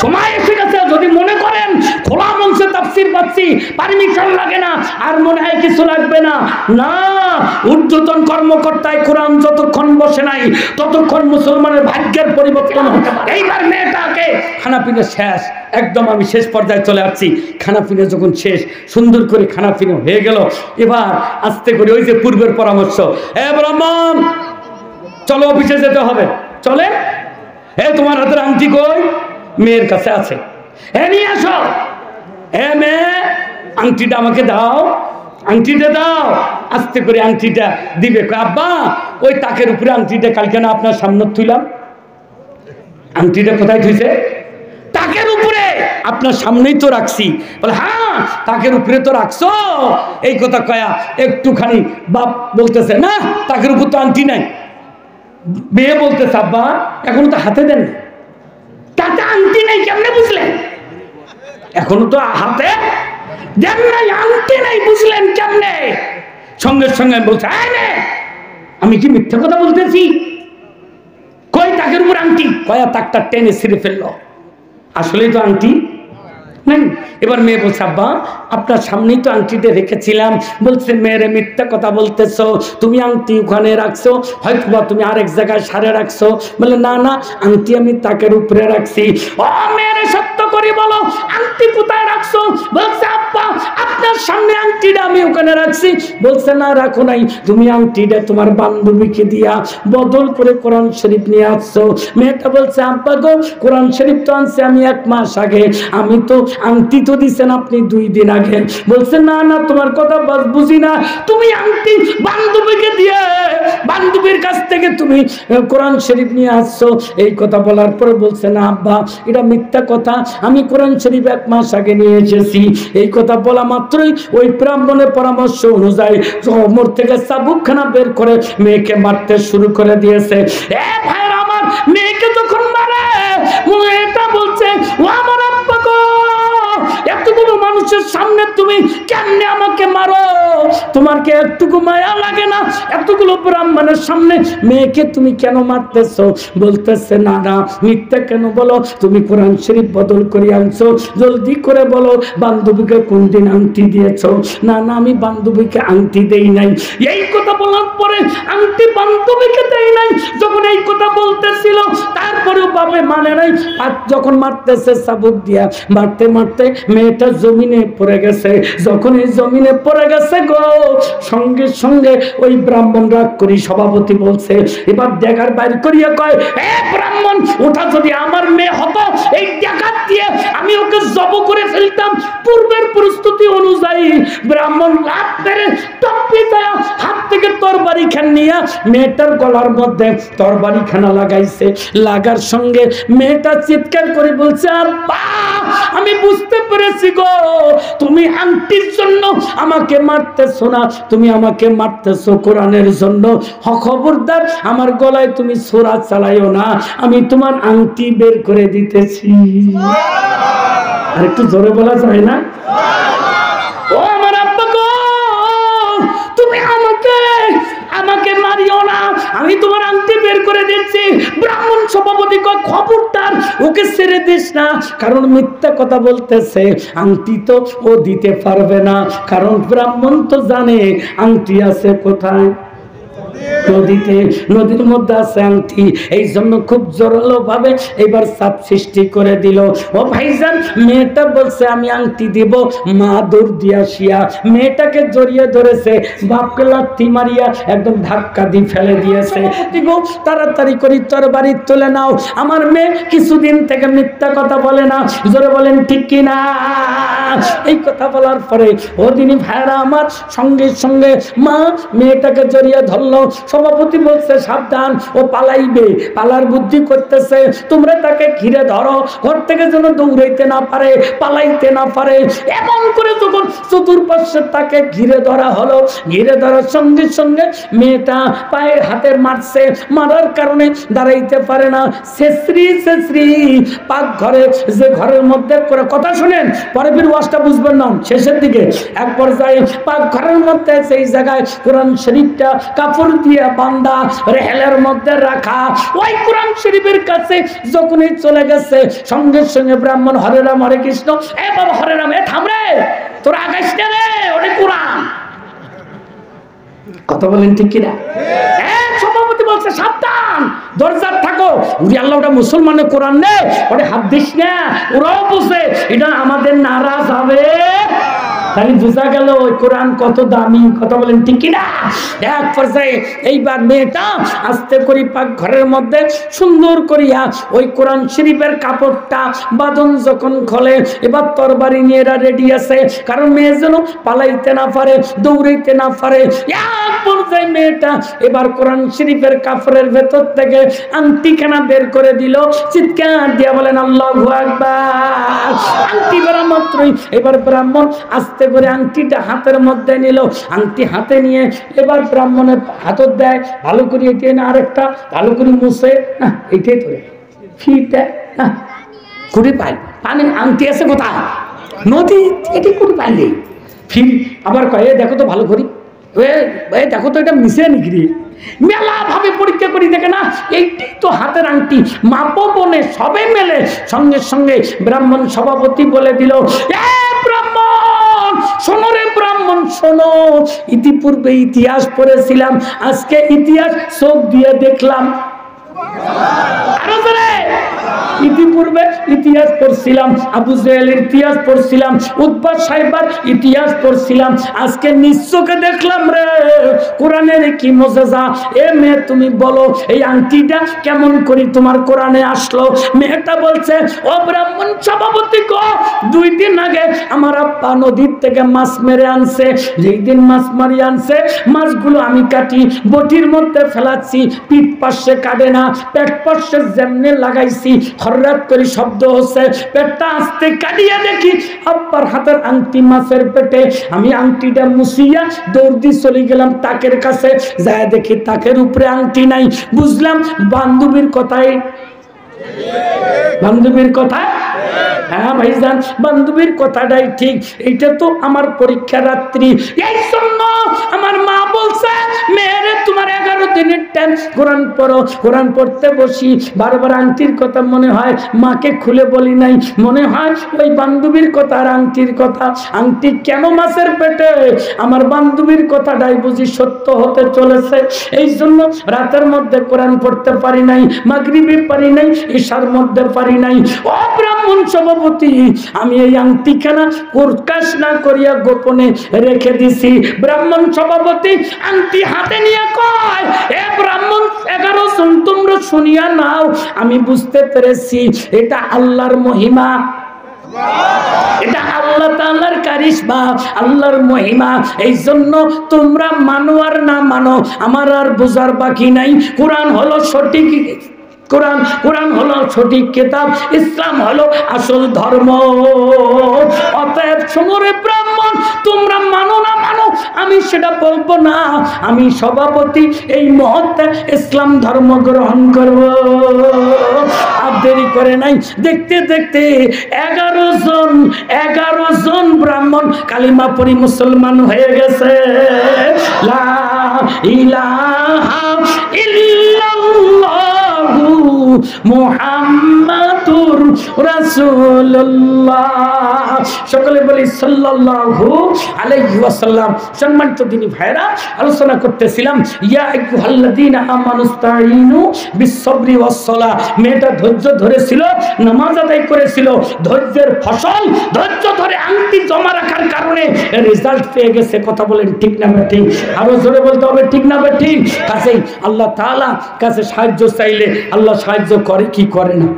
সময় এসে গেছে। যদি মনে করেন খোলা মঞ্চে তাফসীর পাচ্ছি, পারমিশন লাগে না, আর মনে হয় কিছু লাগবে না, না, ঊর্ধ্বতন কর্মকর্তায় কোরআন যতক্ষণ বসে নাই ততক্ষণ মুসলমানের ভাগ্যের পরিবর্তন হতে পারে। এইবার মেয়েটাকে খানাপিনা শেষ, একদম আমি শেষ পর্যায়ে চলে আসছি। খানাপিনা যখন শেষ, সুন্দর করে খানাপিনা হয়ে গেল, এবার আস্তে করে ওই যে পূর্বের পরামর্শ, এ ব্রাহ্মণ চলো অফিসে যেতে হবে, চলে। এ তোমার হাতের আংটি কই? মেয়ের কাছে আছে, এ নিয়ে আসো। এ মেয়ে, আংটিটা আমাকে দাও, আংটিটা দাও। আস্তে করে আংটিটা দিবে। আব্বা ওই তাকের উপরে আংটিটা কালকে না আপনার সামনে তুইলাম, আংটিটা কোথায় থুইছে? তাকের উপরে। আপনার সামনেই তো রাখছি। বলে হ্যাঁ, তাকের উপরে তো রাখছো। এই কথা কয়া একটুখানি বাপ বলতেছে না, তাকের উপর তো আংটি নাই। মেয়ে বলতেছে আব্বা এখনো তো হাতে দেন, তাতে আংটি নাই কেমনে বুঝলেন? এখনো তো হাতে দেন নাই, আংটি নাই, বুঝলেন কেমনে? সঙ্গে সঙ্গে বলছে আমি কি মিথ্যা কথা বলতেছি? কই তাকের উপর আংটি? কয়া তাকটা টেনে ছিঁড়ে ফেললো, আসলেই তো আংটি নাই। এবার মেয়ে বলছে আব্বা আপনার সামনেই তো আংটিটা রেখেছিলাম। বলছে মেয়েরে মিথ্যা কথা বলতেছো, তুমি আংটি ওখানে রাখছো, হয়তো বা তুমি আরেক জায়গায় সারে রাখছো। বলে না না, আংটি আমি তাকের উপরে রাখছি। ও মেয়েরে সত্য করে বলো, আংটি কোথায় রাখছো? বলছে আব্বা আপনার সামনে আংটিটা আমি ওখানে রাখছি। বলছে না রাখো নাই, তুমি আংটিটা তোমার বান্ধবীকে দিয়া বদল করে কোরআন শরীফ নিয়ে আসছো। মেয়েটা বলছে আব্বা গো, কোরআন শরীফ তো আনছি আমি 1 মাস আগে, আমি তো আংটি তো দিছেন আপনি 2 দিন আগে। বলছে না না, তোমার কথা বুঝি না, তুমি আংটি বান্ধবীকে দিয়ে বান্ধবীর কাছ থেকে তুমি কোরআন শরীফ নিয়ে আসছো। এই কথা বলার পরে বলছে না আব্বা এটা মিথ্যা কথা, আমি কোরআন শরীফ 1 মাস আগে নিয়ে এসেছি। এই কথা বলা মাত্রই ওই ব্রাহ্মণের পরামর্শ অনুযায়ী কোমর থেকে চাবুকখানা বের করে মেয়েকে মারতে শুরু করে দিয়েছে। ভাইরা আমার, মেয়েকে যখন মারে মেয়েটা বলছে ও আমার আব্বা গো, এতগুলো মানুষের সামনে তুমি কেমনে আমাকে মারো? তোমার কি একটুকু মায়া লাগে না? এতগুলো ব্রাহ্মণের সামনে মেয়েকে তুমি কেন মারতেছো? বলতেছে না না, মিথ্যা কেন বলো? তুমি কোরআন শরীফ বদল করে আনছো, জলদি করে বলো বান্ধবীকে কোন দিন আংটি দিয়েছো? না না, আমি বান্ধবীকে আংটি দেই নাই। এই কথা বলার পরে আংটি বান্ধবীকে দেই নাই যখন এই কথা বলতেছিল, তারপরেও বাপে মানে নাই। আর যখন মারতেছে চাবুক দিয়া, মারতে মারতে মেয়েটা জমিনে পড়ে গেছে। যখন এই জমিনে পড়ে গেছে গো, সঙ্গে সঙ্গে ওই ব্রাহ্মণ রাগ করি সভাপতি বলছে এবার ড্যাগার বাইর করিয়া কয় ব্রাহ্মণ, ওটা যদি আমার মেয়ে হতো এই ড্যাগার দিয়ে আমি ওকে জব করে ফেলতাম। পূর্বের প্রস্তুতি অনুযায়ী ব্রাহ্মণ লাভ মেরে টপি দেয়া হাত থেকে তরবারি খান নিয়ে মেয়েটার গলার মধ্যে তরবারি খানা লাগাইছে। লাগার সঙ্গে মেয়েটা চিৎকার করে বলছে আব্বা আমি বুঝতে পেরেছি গো, তুমি আংটির জন্য আমাকে মারতেছো না, তুমি আমাকে মারতেছো কোরআনের জন্য। খবরদার আমার গলায় তুমি ছোরা চালাইও না, আমি তোমার আংটি বের করে দিতেছি। আর একটু জোরে বলা যায় না? ও আমার আব্বা গো, তুমি আমাকে মারিও না, আমি তোমার আংটি বের করে দিচ্ছি। ব্রাহ্মণ সভাপতি কয় খবরদার ওকে ছেড়ে দিস না, কারণ মিথ্যা কথা বলতেছে, আংটি তো ও দিতে পারবে না। কারণ ব্রাহ্মণ তো জানে আংটি আছে কোথায়, নদীতে, নদীর মধ্যে আছে আংটি। এই জন্য খুব জোরালো ভাবে এবার চাপ সৃষ্টি করে দিল। ও ভাইজান, মেয়েটা বলছে আমি আংটি দিব, মা দৌড় দিয়ে আসিয়া মেয়েটাকে জড়িয়ে ধরেছে, বাপকে লাথি মারিয়া একদম ধাক্কা দিয়ে ফেলে দিয়েছে। তাড়াতাড়ি করে তরবারি তুলে নাও, আমার মেয়ে কিছুদিন থেকে মিথ্যা কথা বলে না, জোরে বলেন ঠিক কিনা? এই কথা বলার পরে ওদিনই ভাইরা আমার সঙ্গে সঙ্গে মা মেয়েটাকে জড়িয়ে ধরলো। সভাপতি বলছে সাবধান, ও পালাইবে, পালার বুদ্ধি করতেছে, তোমরা তাকে ঘিরে ধরো, ঘর থেকে যেন দৌড়াইতে না পারে, পালাইতে না পারে। এমন করে যখন চতুর্পাশে তাকে ঘিরে ধরা হলো, ঘিরে ধরার সঙ্গে সঙ্গে মেয়েটা পায়ে হাতে মারছে, মারার কারণে দাঁড়াইতে পারে না, ছেঁচড়ি ছেঁচড়ি পাক ঘরে, যে ঘরের মধ্যে করে কথা শুনেন পরে ফির ওয়াজটা বুঝবেন না শেষের দিকে, এক পর্যায়ে পাক ঘরের মধ্যে সেই জায়গায় কোরআন শরীফটা কাপড় দিয়ে বান্দা রেহেলের মধ্যে রাখা। ওই কোরআন শরীফের কাছে যখনই চলে গেছে, সঙ্গে সঙ্গে ব্রাহ্মণ হরে রাম হরে কৃষ্ণ, এ বাবা হরে রাম, এ থাম রে, তোরা আগাইস না রে, ওটা কোরআন। কথা বলেন ঠিক কিনা? সভাপতি বলছে সাবধান, দরজার থাকো, উনি আল্লাহ ওটা মুসলমানের কোরআন নেই, ওটা হাত দিস না, ওরাও বুঝে এটা আমাদের নারাজ হবে তাহলে বোঝা গেল ওই কোরআন কত দামি, কথা বলেন ঠিক কিনা? এক পর্যায়ে এইবার মেয়েটা আস্তে করে পাক ঘরের মধ্যে সুন্দর করিয়া ওই কোরআন শরীফের কাপড়টা বাঁধন যখন খোলে, এবার তরবারি নিয়ে এরা রেডি আছে, কারণ মেয়ে যেন পালাইতে না পারে, দৌড়াইতে না পারে। এক পর্যায়ে মেয়েটা এবার কোরআন শরীফের কাপড়ের ভেতর থেকে আংটিখানা বের করে দিল, চিৎকার দিয়া বলেন আল্লাহু আকবার। আংটি বেরা মাত্রই এবার ব্রাহ্মণ আস্তে করে আংটিটা হাতের মধ্যে নিল, আংটি হাতে নিয়ে এবার ব্রাহ্মণের হাতত দেয়, ভালো করে এটাই না আরেকটা ভালো করে মুছে, না এটাই ধরে ফির দেয়, না কুড়ি পাই পানি আংটি আছে কোথায়, নদী, এটি কুড়ি পাইলে ফির আবার কয়ে দেখো তো ভালো করি, দেখো তো এটা মিশে নিগড়ি, মেলা ভাবে পরীক্ষা করি, দেখে না এইটাই তো হাতের আংটি, মাপো বনে সবে মেলে। সঙ্গে সঙ্গে ব্রাহ্মণ সভাপতি বলে দিল, ব্রাহ্মণ শোনো রে ব্রাহ্মণ শোনো, ইতিপূর্বে ইতিহাস পড়েছিলাম, আজকে ইতিহাস চোখ দিয়ে দেখলাম। ইতিপূর্বে ইতিহাস পড়ছিলাম, আবু জেহেলের ইতিহাস পড়ছিলাম, উতবা সাহেবার ইতিহাস পড়ছিলাম, আজকে নিশ্চয়কে দেখলাম রে কোরআনের কি মুজিজা। এ মেয়ে তুমি বলো এই আংটিটা কেমন করে তোমার কোরআনে আসলো? মেয়েটা বলছে, ও ব্রাহ্মণ সভাপতি গো, 2 দিন আগে আমার আব্বা নদীর থেকে মাছ মেরে আনছে, যেই দিন মাছ মারি আনছে মাছগুলো আমি কাটি বটির মধ্যে ফেলাচ্ছি, পিঠ পাশে কাটে না, পেট পাশে যেমনে লাগাইছি হঠাৎ করে শব্দ হচ্ছে, পেটটা আস্তে কাটিয়ে দেখি আব্বার হাতের আংটি মাছের পেটে। আমি আংটিটা মুছিয়া দৌড় দিয়ে চলে গেলাম তাকের কাছে, যায় দেখি তাকের উপরে আংটি নাই। বুঝলাম বান্ধবীর কথাই, বান্ধবীর কথা, হ্যাঁ ভাইজান বান্ধবীর কথাটাই ঠিক। এইটা তো আমার পরীক্ষা রাত্রি, এই জন্য আমার মা বলছে মেয়েরে তোমার 11 দিনের টাইম কোরআন পড়ো। কোরআন পড়তে বসি বারবার আংটির কথা মনে হয়, মাকে খুলে বলি নাই, মনে হয় ওই বান্ধবীর কথা আর আংটির কথা। আংটি কেন মাছের পেটে? আমার বান্ধবীর কথাটাই বুঝি সত্য হতে চলেছে। এই জন্য রাতের মধ্যে কোরআন পড়তে পারি নাই, মাগরিবে পারি নাই, ঈশার মধ্যে পারি নাই। ও ব্রাহ্মণ সভাপতি, আমি এই আংটিখানা প্রকাশ না করিয়া গোপনে রেখে দিছি। ব্রাহ্মণ সভাপতি আংটি হাতে নিয়ে কয়, এ ব্রাহ্মণ 11 জন তোমরা শুনিয়া নাও, আমি বুঝতে পেরেছি এটা আল্লাহর মহিমা, এটা আল্লাহ তাআলার কারিশমা, আল্লাহর মহিমা। এই জন্য তোমরা মানো আর না মানো আমার আর বোঝার বাকি নাই। কোরআন হলো সঠিক, কোরআন হলো সঠিক কিতাব, ইসলাম হলো আসল ধর্ম। অতএব শোনো রে ব্রাহ্মণ, তোমরা মানো না মানো আমি সেটা বলবো না, আমি সভাপতি এই মুহূর্তে ইসলাম ধর্ম গ্রহণ করব। আর দেরি করে নাই, দেখতে দেখতে 11 জন ব্রাহ্মণ কালিমা পড়ি মুসলমান হয়ে গেছে। লা ইলাহা ইল্লাল্লাহ মুহাম্মাদুর রাসূলুল্লাহ, সকলে বলি সাল্লাল্লাহু আলাইহি ওয়াসাল্লাম। সম্মানিত দিনী ভাইরা, আলোচনা করতেছিলাম ইয়া আইয়ুহাল্লাযীনা আমানুস্তাঈনু বিস-সাবরি ওয়াস-সালাহ। মেয়েটা ধৈর্য ধরেছিল, নামাজ আদায় করেছিল, ধৈর্যের ফসল, ধৈর্য ধরে আংটি জমা রাখার কারণে রেজাল্ট পেয়ে গেছে। কথা বলেন ঠিক না ঠিক? আরো জোরে বলতে হবে ঠিক না ঠিক? কাছেই আল্লাহ তাআলা কাছে সাহায্য চাইলে আল্লাহ সাহায্য করে কি করে না?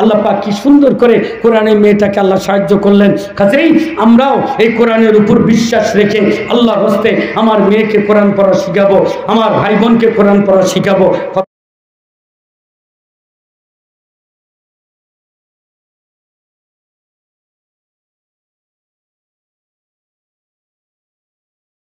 আল্লাহ পাক কি সুন্দর করে কোরআনে মেয়েটাকে আল্লাহ সাহায্য করলেন। কাজেই আমরাও এই কোরআনের উপর বিশ্বাস রেখে আল্লাহর হস্তে আমার মেয়েকে কোরআন পড়া শিখাবো, আমার ভাই বোনকে কোরআন পড়া শিখাবো।